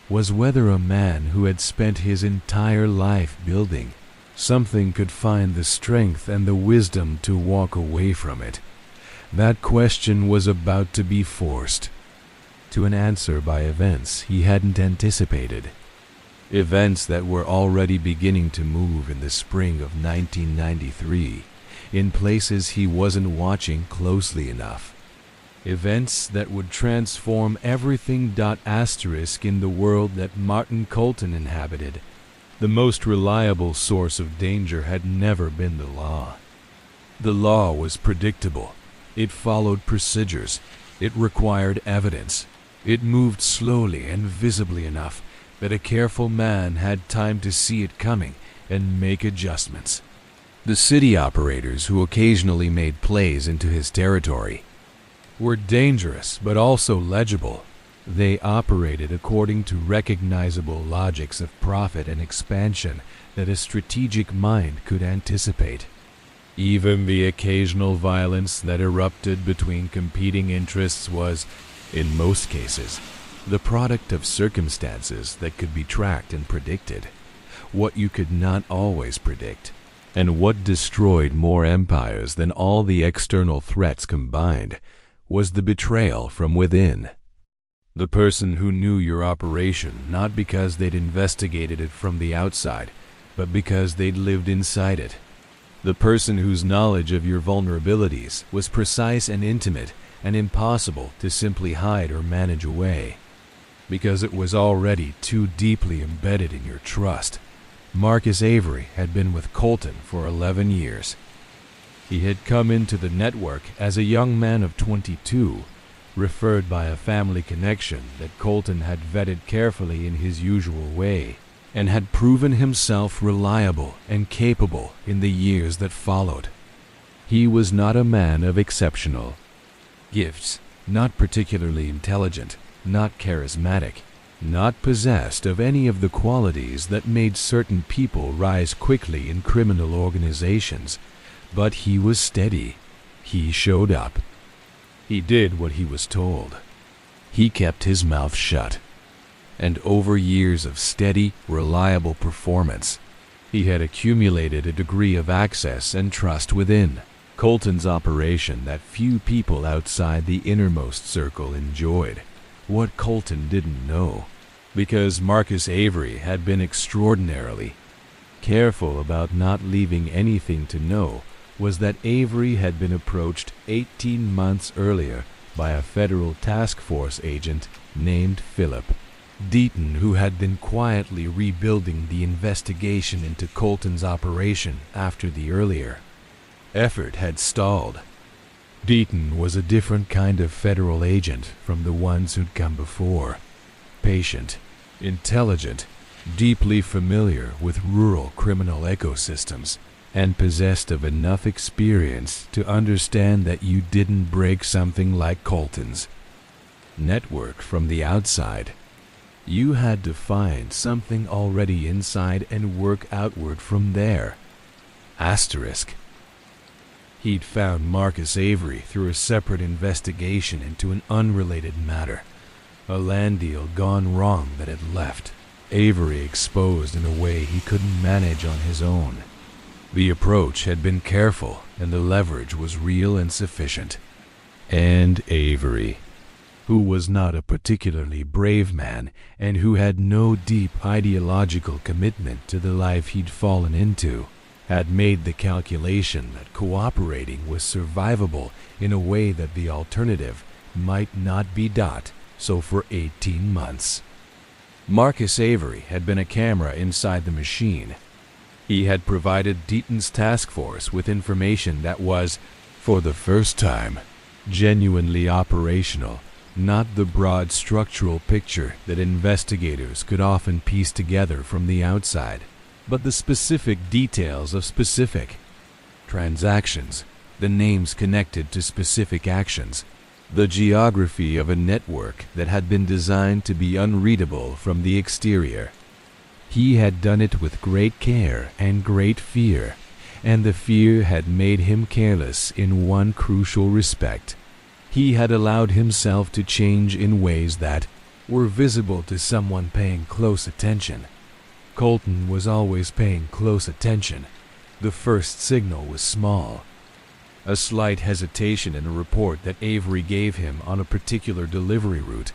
was whether a man who had spent his entire life building something could find the strength and the wisdom to walk away from it. That question was about to be forced to an answer by events he hadn't anticipated. Events that were already beginning to move in the spring of 1993, in places he wasn't watching closely enough. Events that would transform everything. Asterisk in the world that Martin Colton inhabited. The most reliable source of danger had never been the law. The law was predictable. It followed procedures. It required evidence. It moved slowly and visibly enough that a careful man had time to see it coming and make adjustments. The city operators who occasionally made plays into his territory were dangerous but also legible. They operated according to recognizable logics of profit and expansion that a strategic mind could anticipate. Even the occasional violence that erupted between competing interests was, in most cases, the product of circumstances that could be tracked and predicted. What you could not always predict, and what destroyed more empires than all the external threats combined, was the betrayal from within. The person who knew your operation not because they'd investigated it from the outside, but because they'd lived inside it. The person whose knowledge of your vulnerabilities was precise and intimate and impossible to simply hide or manage away, because it was already too deeply embedded in your trust. Marcus Avery had been with Colton for 11 years. He had come into the network as a young man of 22, referred by a family connection that Colton had vetted carefully in his usual way, and had proven himself reliable and capable in the years that followed. He was not a man of exceptional gifts, not particularly intelligent, not charismatic, not possessed of any of the qualities that made certain people rise quickly in criminal organizations, but he was steady. He showed up. He did what he was told. He kept his mouth shut. And over years of steady, reliable performance, he had accumulated a degree of access and trust within Colton's operation that few people outside the innermost circle enjoyed. What Colton didn't know, because Marcus Avery had been extraordinarily careful about not leaving anything to know, was that Avery had been approached 18 months earlier by a federal task force agent named Philip Deaton, who had been quietly rebuilding the investigation into Colton's operation after the earlier effort had stalled. Deaton was a different kind of federal agent from the ones who'd come before. Patient, intelligent, deeply familiar with rural criminal ecosystems, and possessed of enough experience to understand that you didn't break something like Colton's network from the outside. You had to find something already inside and work outward from there. Asterisk. He'd found Marcus Avery through a separate investigation into an unrelated matter, a land deal gone wrong that had left Avery exposed in a way he couldn't manage on his own. The approach had been careful, and the leverage was real and sufficient. And Avery, who was not a particularly brave man and who had no deep ideological commitment to the life he'd fallen into, had made the calculation that cooperating was survivable in a way that the alternative might not be. So for 18 months, Marcus Avery had been a camera inside the machine. He had provided Deaton's task force with information that was, for the first time, genuinely operational, not the broad structural picture that investigators could often piece together from the outside, but the specific details of specific transactions, the names connected to specific actions, the geography of a network that had been designed to be unreadable from the exterior. He had done it with great care and great fear, and the fear had made him careless in one crucial respect. He had allowed himself to change in ways that were visible to someone paying close attention. Colton was always paying close attention. The first signal was small. A slight hesitation in a report that Avery gave him on a particular delivery route,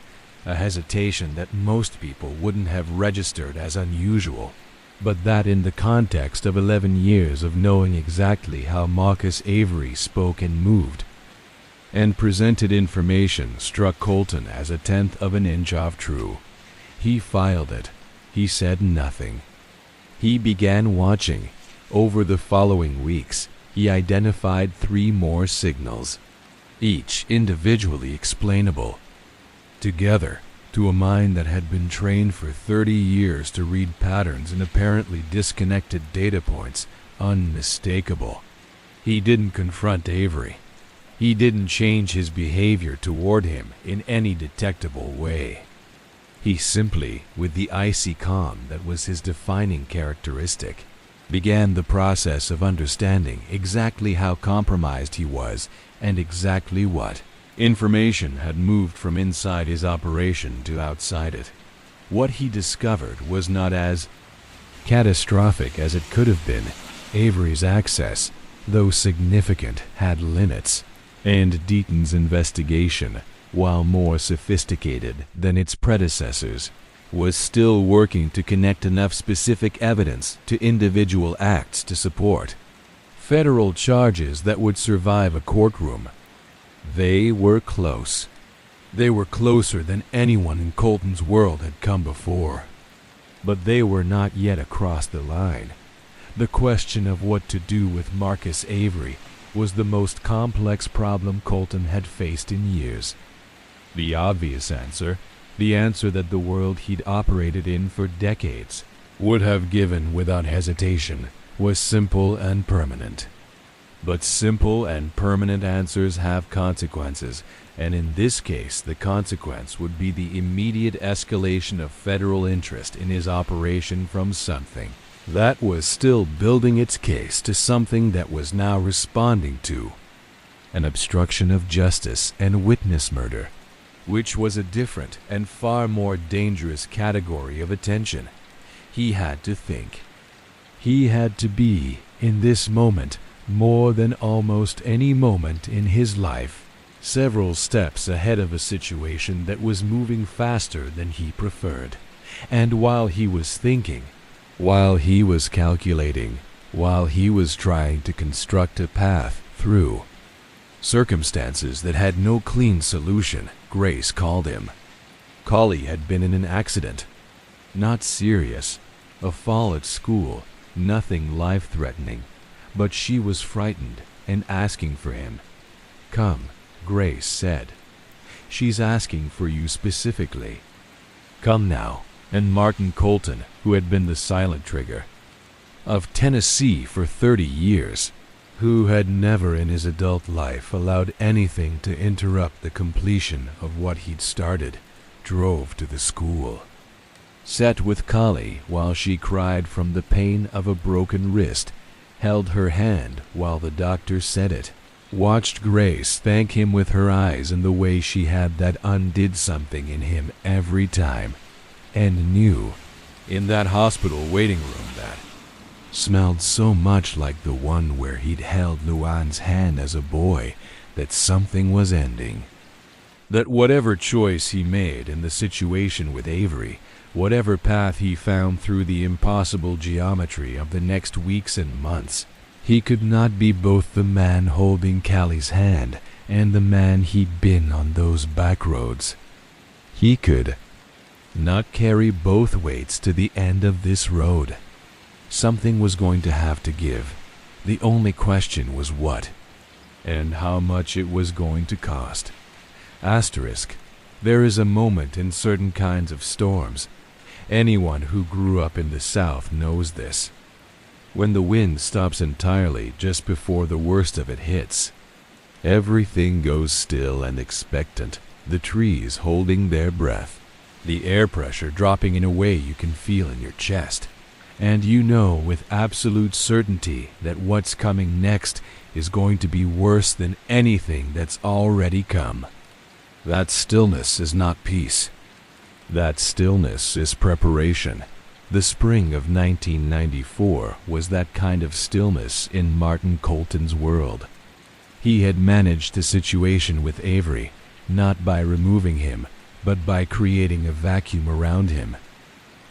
a hesitation that most people wouldn't have registered as unusual, but that in the context of 11 years of knowing exactly how Marcus Avery spoke and moved and presented information struck Colton as 1/10 of an inch off true. He filed it. He said nothing. He began watching. Over the following weeks, he identified 3 more signals, each individually explainable. Together, to a mind that had been trained for 30 years to read patterns in apparently disconnected data points, unmistakable. He didn't confront Avery. He didn't change his behavior toward him in any detectable way. He simply, with the icy calm that was his defining characteristic, began the process of understanding exactly how compromised he was and exactly what information had moved from inside his operation to outside it. What he discovered was not as catastrophic as it could have been. Avery's access, though significant, had limits, and Deaton's investigation, while more sophisticated than its predecessors, was still working to connect enough specific evidence to individual acts to support Federal charges that would survive a courtroom. They were close. They were closer than anyone in Colton's world had come before. But they were not yet across the line. The question of what to do with Marcus Avery was the most complex problem Colton had faced in years. The obvious answer, the answer that the world he'd operated in for decades would have given without hesitation, was simple and permanent. But simple and permanent answers have consequences, and in this case the consequence would be the immediate escalation of federal interest in his operation from something that was still building its case to something that was now responding to an obstruction of justice and witness murder, which was a different and far more dangerous category of attention. He had to think. He had to be, in this moment, more than almost any moment in his life, several steps ahead of a situation that was moving faster than he preferred. And while he was thinking, while he was calculating, while he was trying to construct a path through circumstances that had no clean solution, Grace called him. Collie had been in an accident. Not serious. A fall at school. Nothing life-threatening. But she was frightened and asking for him. "Come," Grace said. "She's asking for you specifically. Come now." And Martin Colton, who had been the silent trigger of Tennessee for 30 years, who had never in his adult life allowed anything to interrupt the completion of what he'd started, drove to the school. Sat with Collie while she cried from the pain of a broken wrist, held her hand while the doctor said it, watched Grace thank him with her eyes in the way she had that undid something in him every time, and knew, in that hospital waiting room that smelled so much like the one where he'd held Luann's hand as a boy, that something was ending. That whatever choice he made in the situation with Avery, whatever path he found through the impossible geometry of the next weeks and months, he could not be both the man holding Callie's hand and the man he'd been on those back roads. He could not carry both weights to the end of this road. Something was going to have to give. The only question was what, and how much it was going to cost. Asterisk. There is a moment in certain kinds of storms. Anyone who grew up in the South knows this. When the wind stops entirely just before the worst of it hits, everything goes still and expectant, the trees holding their breath, the air pressure dropping in a way you can feel in your chest, and you know with absolute certainty that what's coming next is going to be worse than anything that's already come. That stillness is not peace. That stillness is preparation. The spring of 1994 was that kind of stillness in Martin Colton's world. He had managed the situation with Avery, not by removing him, but by creating a vacuum around him.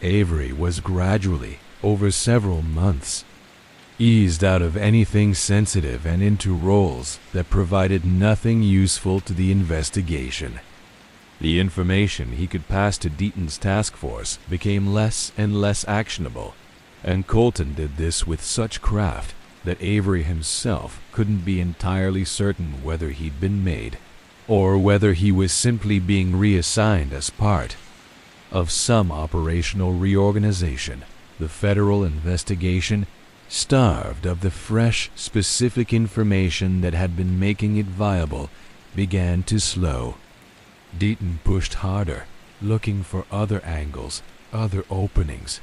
Avery was gradually, over several months, eased out of anything sensitive and into roles that provided nothing useful to the investigation. The information he could pass to Deaton's task force became less and less actionable, and Colton did this with such craft that Avery himself couldn't be entirely certain whether he'd been made, or whether he was simply being reassigned as part of some operational reorganization. The federal investigation, starved of the fresh, specific information that had been making it viable, began to slow. Deaton pushed harder, looking for other angles, other openings.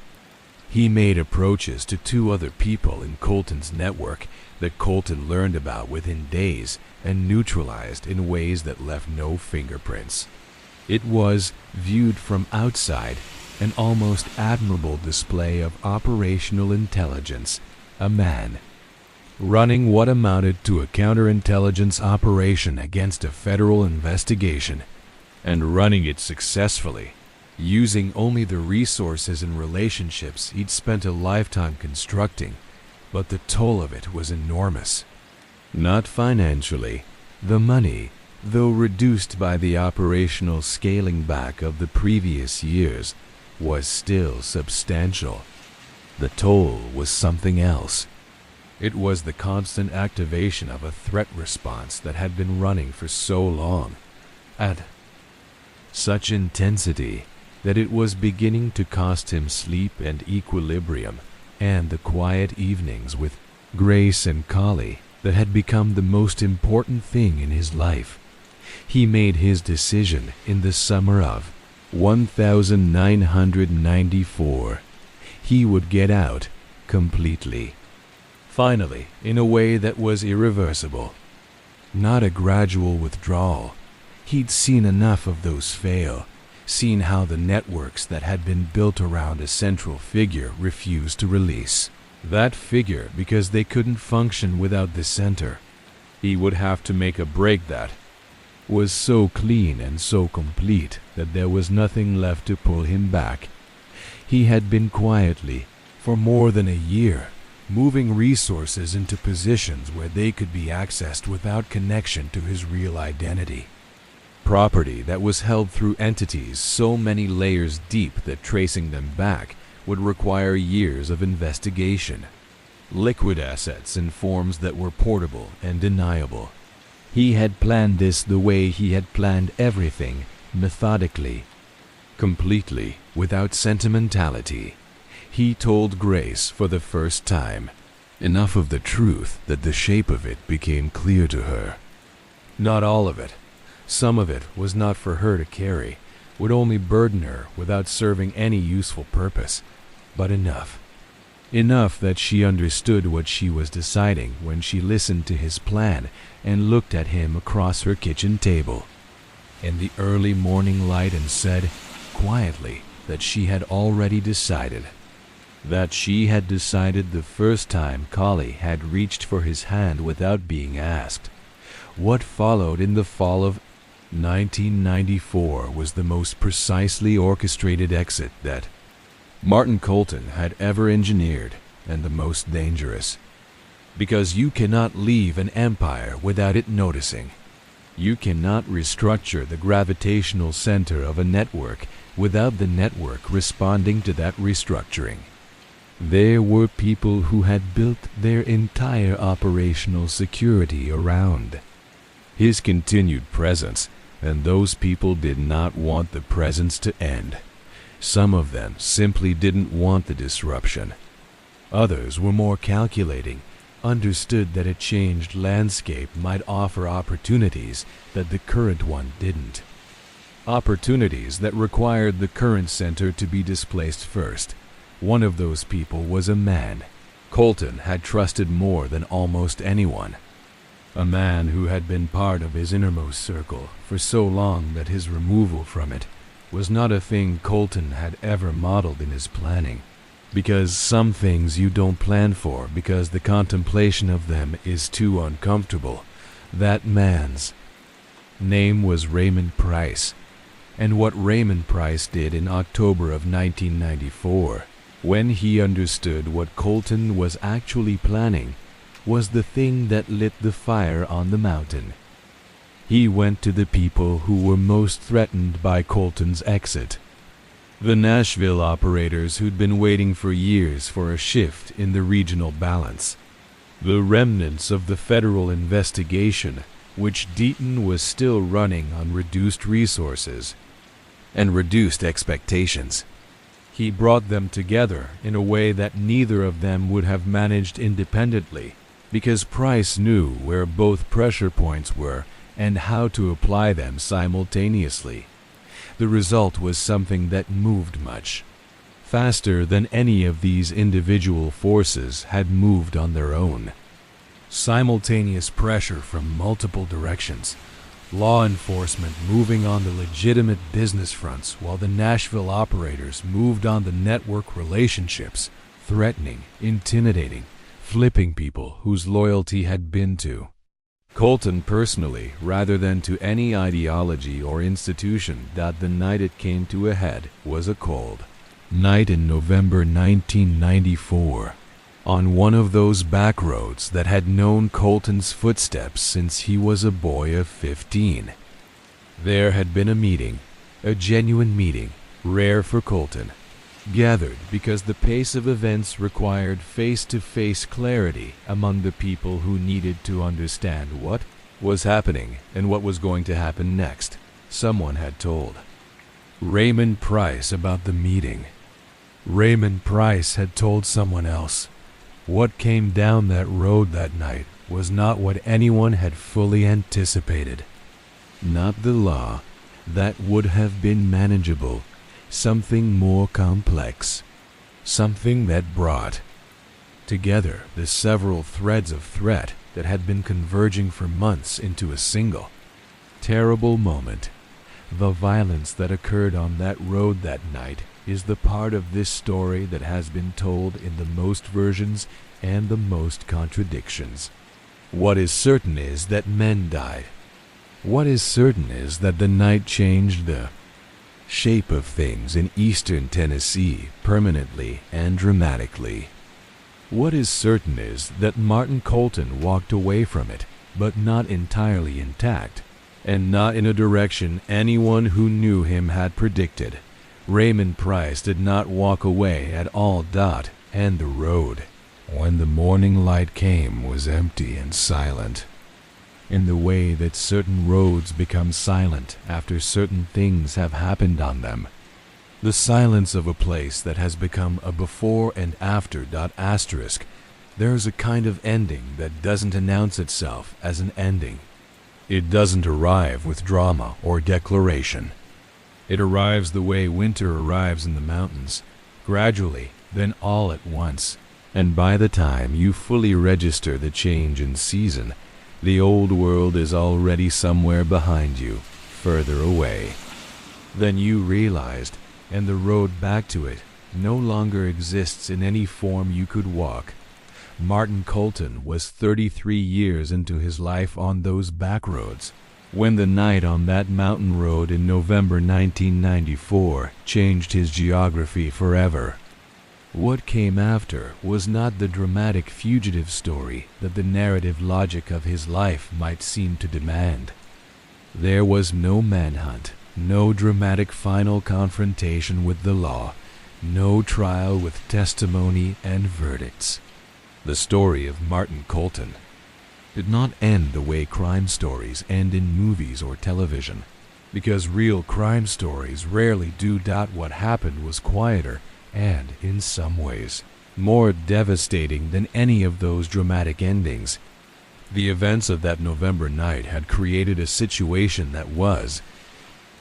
He made approaches to 2 other people in Colton's network that Colton learned about within days and neutralized in ways that left no fingerprints. It was, viewed from outside, an almost admirable display of operational intelligence. A man running what amounted to a counterintelligence operation against a federal investigation, and running it successfully, using only the resources and relationships he'd spent a lifetime constructing, but the toll of it was enormous. Not financially. The money, though reduced by the operational scaling back of the previous years, was still substantial. The toll was something else. It was the constant activation of a threat response that had been running for so long, at such intensity that it was beginning to cost him sleep and equilibrium, and the quiet evenings with Grace and Collie that had become the most important thing in his life. He made his decision in the summer of 1994. He would get out completely. Finally, in a way that was irreversible. Not a gradual withdrawal. He'd seen enough of those fail, seen how the networks that had been built around a central figure refused to release that figure because they couldn't function without the center. He would have to make a break that was so clean and so complete that there was nothing left to pull him back. He had been quietly, for more than a year, moving resources into positions where they could be accessed without connection to his real identity. Property that was held through entities so many layers deep that tracing them back would require years of investigation. Liquid assets in forms that were portable and deniable. He had planned this the way he had planned everything, methodically, completely, without sentimentality. He told Grace for the first time enough of the truth that the shape of it became clear to her. Not all of it. Some of it was not for her to carry, would only burden her without serving any useful purpose, but enough. Enough that she understood what she was deciding when she listened to his plan and looked at him across her kitchen table in the early morning light and said, quietly, that she had already decided. That she had decided the first time Collie had reached for his hand without being asked. What followed in the fall of 1994 was the most precisely orchestrated exit that Martin Colton had ever engineered, and the most dangerous. Because you cannot leave an empire without it noticing. You cannot restructure the gravitational center of a network without the network responding to that restructuring. There were people who had built their entire operational security around his continued presence, and those people did not want the presence to end. Some of them simply didn't want the disruption. Others were more calculating, understood that a changed landscape might offer opportunities that the current one didn't. Opportunities that required the current center to be displaced first. One of those people was a man Colton had trusted more than almost anyone. A man who had been part of his innermost circle for so long that his removal from it was not a thing Colton had ever modeled in his planning. Because some things you don't plan for because the contemplation of them is too uncomfortable. That man's name was Raymond Price. And what Raymond Price did in October of 1994, when he understood what Colton was actually planning, was the thing that lit the fire on the mountain. He went to the people who were most threatened by Colton's exit. The Nashville operators who'd been waiting for years for a shift in the regional balance. The remnants of the federal investigation, which Deaton was still running on reduced resources and reduced expectations. He brought them together in a way that neither of them would have managed independently, because Price knew where both pressure points were and how to apply them simultaneously. The result was something that moved much faster than any of these individual forces had moved on their own. Simultaneous pressure from multiple directions. Law enforcement moving on the legitimate business fronts while the Nashville operators moved on the network relationships, threatening, intimidating, flipping people whose loyalty had been to Colton personally, rather than to any ideology or institution. That the night it came to a head was a cold night in November 1994. on one of those back roads that had known Colton's footsteps since he was a boy of 15. There had been a meeting, a genuine meeting, rare for Colton, gathered because the pace of events required face-to-face clarity among the people who needed to understand what was happening and what was going to happen next. Someone had told Raymond Price about the meeting. Raymond Price had told someone else. What came down that road that night was not what anyone had fully anticipated. Not the law. That would have been manageable. Something more complex. Something that brought together the several threads of threat that had been converging for months into a single terrible moment. The violence that occurred on that road that night is the part of this story that has been told in the most versions and the most contradictions. What is certain is that men died. What is certain is that the night changed the shape of things in eastern Tennessee permanently and dramatically. What is certain is that Martin Colton walked away from it, but not entirely intact, and not in a direction anyone who knew him had predicted. Raymond Price did not walk away at all. And the road, when the morning light came, was empty and silent, in the way that certain roads become silent after certain things have happened on them. The silence of a place that has become a before and after. There is a kind of ending that doesn't announce itself as an ending. It doesn't arrive with drama or declaration. It arrives the way winter arrives in the mountains, gradually, then all at once, and by the time you fully register the change in season, the old world is already somewhere behind you, further away. Then you realized, and the road back to it no longer exists in any form you could walk. Martin Colton was 33 years into his life on those back roads, when the night on that mountain road in November 1994 changed his geography forever. What came after was not the dramatic fugitive story that the narrative logic of his life might seem to demand. There was no manhunt, no dramatic final confrontation with the law, no trial with testimony and verdicts. The story of Martin Colton did not end the way crime stories end in movies or television, because real crime stories rarely do. What happened was quieter and, in some ways, more devastating than any of those dramatic endings. The events of that November night had created a situation that was,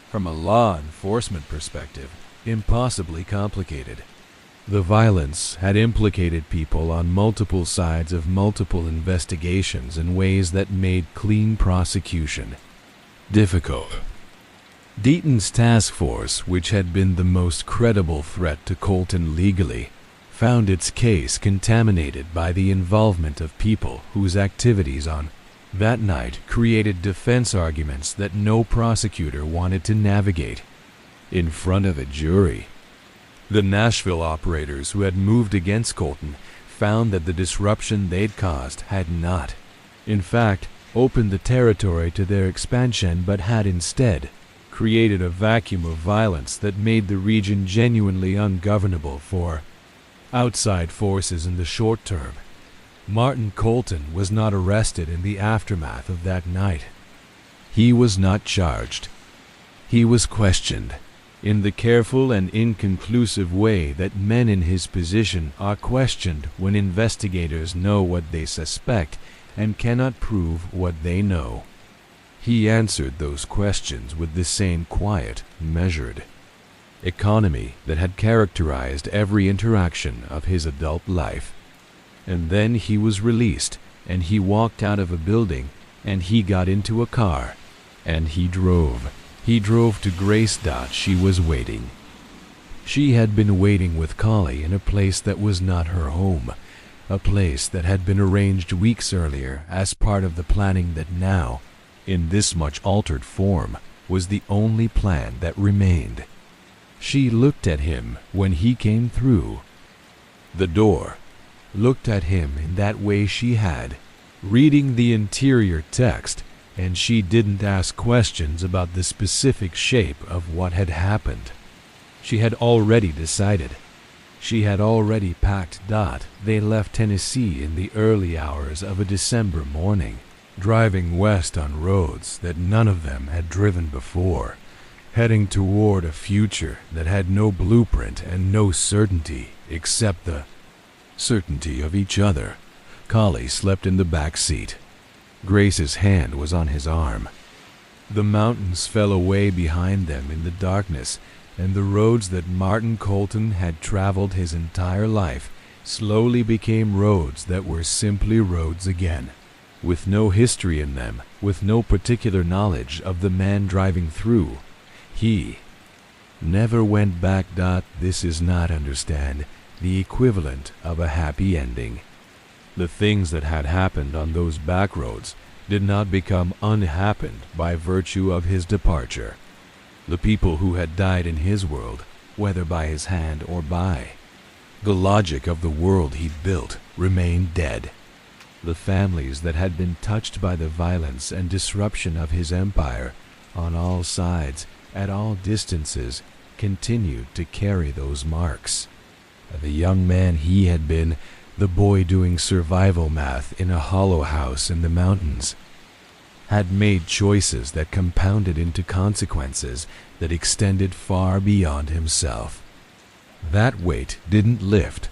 from a law enforcement perspective, impossibly complicated. The violence had implicated people on multiple sides of multiple investigations in ways that made clean prosecution difficult. Deaton's task force, which had been the most credible threat to Colton legally, found its case contaminated by the involvement of people whose activities on that night created defense arguments that no prosecutor wanted to navigate in front of a jury. The Nashville operators who had moved against Colton found that the disruption they'd caused had not, in fact, opened the territory to their expansion, but had instead created a vacuum of violence that made the region genuinely ungovernable for outside forces in the short term. Martin Colton was not arrested in the aftermath of that night. He was not charged. He was questioned, in the careful and inconclusive way that men in his position are questioned when investigators know what they suspect and cannot prove what they know. He answered those questions with the same quiet, measured economy that had characterized every interaction of his adult life. And then he was released, and he walked out of a building, and he got into a car, and he drove. He drove to Grace. She was waiting. She had been waiting with Collie in a place that was not her home, a place that had been arranged weeks earlier as part of the planning that now, in this much altered form, was the only plan that remained. She looked at him when he came through the door, looked at him in that way she had, reading the interior text, and she didn't ask questions about the specific shape of what had happened. She had already decided. She had already packed. They left Tennessee in the early hours of a December morning, driving west on roads that none of them had driven before, heading toward a future that had no blueprint and no certainty except the certainty of each other. Collie slept in the back seat. Grace's hand was on his arm. The mountains fell away behind them in the darkness, and the roads that Martin Colton had traveled his entire life slowly became roads that were simply roads again, with no history in them, with no particular knowledge of the man driving through. He never went back. This is not, understand, the equivalent of a happy ending. The things that had happened on those back roads did not become unhappened by virtue of his departure. The people who had died in his world, whether by his hand or by the logic of the world he'd built, remained dead. The families that had been touched by the violence and disruption of his empire, on all sides, at all distances, continued to carry those marks. The young man he had been, the boy doing survival math in a hollow house in the mountains, had made choices that compounded into consequences that extended far beyond himself. That weight didn't lift.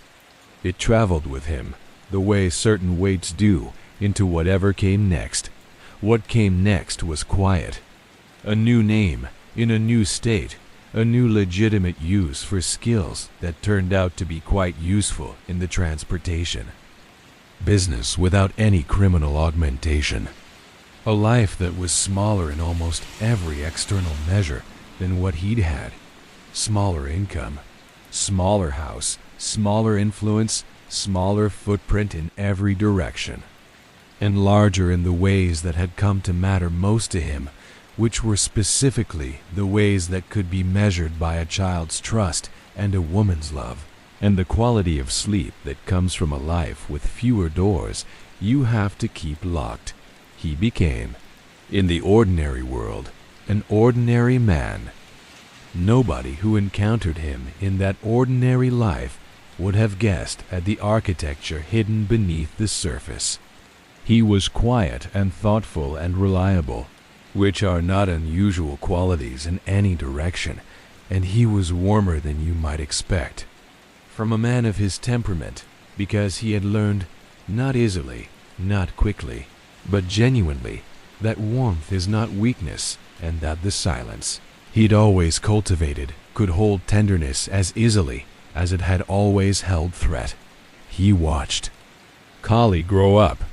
It traveled with him, the way certain weights do, into whatever came next. What came next was quiet. A new name, in a new state, a new legitimate use for skills that turned out to be quite useful in the transportation. Business without any criminal augmentation. A life that was smaller in almost every external measure than what he'd had. Smaller income, smaller house, smaller influence, smaller footprint in every direction. And larger in the ways that had come to matter most to him, which were specifically the ways that could be measured by a child's trust and a woman's love, and the quality of sleep that comes from a life with fewer doors you have to keep locked. He became, in the ordinary world, an ordinary man. Nobody who encountered him in that ordinary life would have guessed at the architecture hidden beneath the surface. He was quiet and thoughtful and reliable, which are not unusual qualities in any direction, and he was warmer than you might expect from a man of his temperament, because he had learned, not easily, not quickly, but genuinely, that warmth is not weakness, and that the silence he'd always cultivated could hold tenderness as easily as it had always held threat. He watched Collie grow up.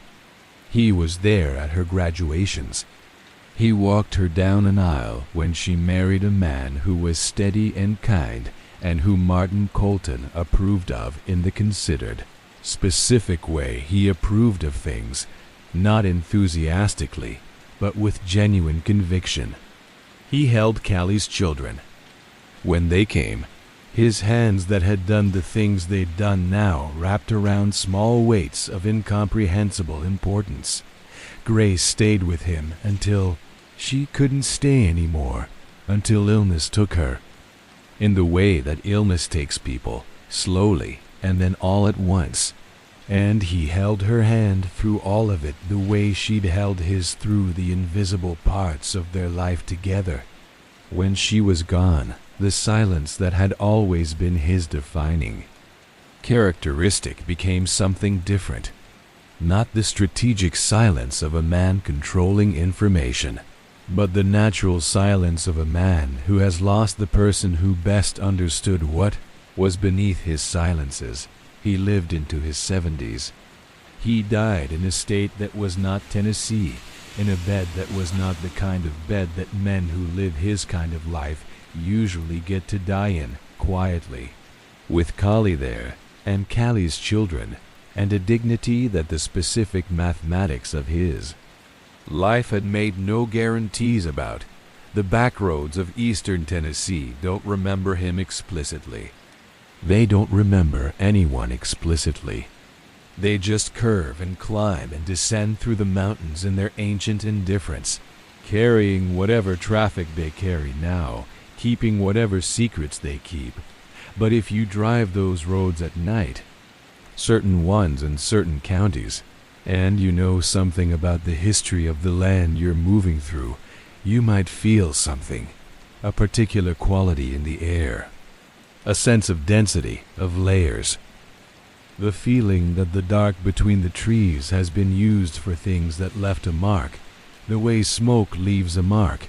He was there at her graduations. He walked her down an aisle when she married a man who was steady and kind, and who Martin Colton approved of in the considered, specific way he approved of things, not enthusiastically, but with genuine conviction. He held Callie's children. When they came, his hands that had done the things they'd done now wrapped around small weights of incomprehensible importance. Grace stayed with him until she couldn't stay anymore, until illness took her. In the way that illness takes people, slowly and then all at once. And he held her hand through all of it the way she'd held his through the invisible parts of their life together. When she was gone, the silence that had always been his defining characteristic became something different. Not the strategic silence of a man controlling information, but the natural silence of a man who has lost the person who best understood what was beneath his silences. He lived into his 70s. He died in a state that was not Tennessee, in a bed that was not the kind of bed that men who live his kind of life usually get to die in, quietly, with Collie there, and Callie's children, and a dignity that the specific mathematics of his life had made no guarantees about. The backroads of eastern Tennessee don't remember him explicitly. They don't remember anyone explicitly. They just curve and climb and descend through the mountains in their ancient indifference, carrying whatever traffic they carry now, keeping whatever secrets they keep. But if you drive those roads at night, certain ones in certain counties, and you know something about the history of the land you're moving through, you might feel something, a particular quality in the air, a sense of density, of layers. The feeling that the dark between the trees has been used for things that left a mark, the way smoke leaves a mark,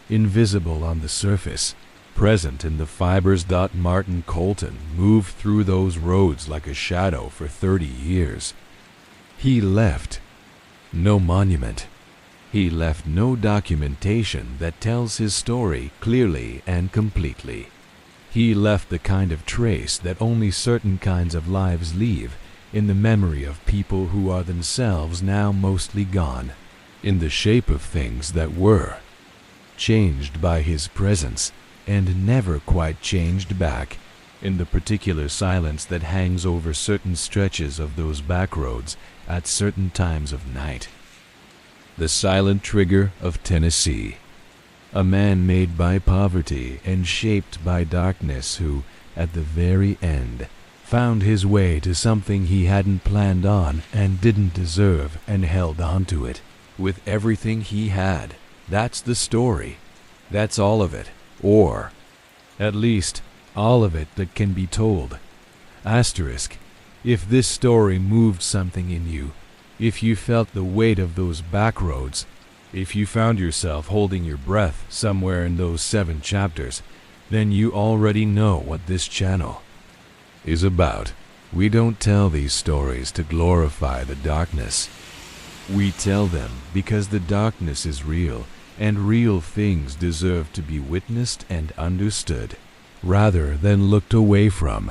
invisible on the surface, present in the fibers. Martin Colton moved through those roads like a shadow for 30 years. He left no monument. He left no documentation that tells his story clearly and completely. He left the kind of trace that only certain kinds of lives leave in the memory of people who are themselves now mostly gone, in the shape of things that were, changed by his presence and never quite changed back, in the particular silence that hangs over certain stretches of those back roads at certain times of night. The silent trigger of Tennessee. A man made by poverty and shaped by darkness who, at the very end, found his way to something he hadn't planned on and didn't deserve and held on to it with everything he had. That's the story. That's all of it. Or, at least, all of it that can be told. Asterisk. If this story moved something in you, if you felt the weight of those back roads, if you found yourself holding your breath somewhere in those 7 chapters, then you already know what this channel is about. We don't tell these stories to glorify the darkness. We tell them because the darkness is real, and real things deserve to be witnessed and understood, rather than looked away from.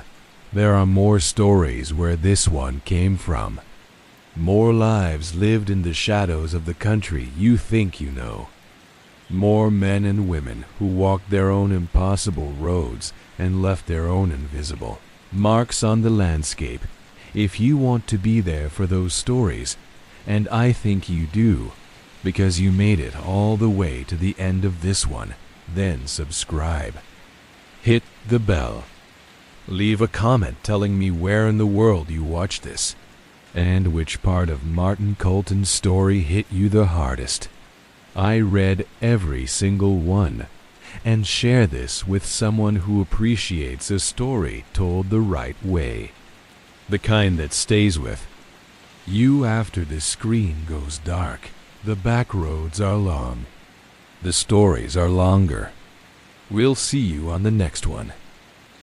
There are more stories where this one came from. More lives lived in the shadows of the country you think you know. More men and women who walked their own impossible roads and left their own invisible marks on the landscape. If you want to be there for those stories, and I think you do, because you made it all the way to the end of this one, then subscribe. Hit the bell. Leave a comment telling me where in the world you watch this, and which part of Martin Colton's story hit you the hardest. I read every single one, and share this with someone who appreciates a story told the right way, the kind that stays with you after the screen goes dark. The back roads are long. The stories are longer. We'll see you on the next one.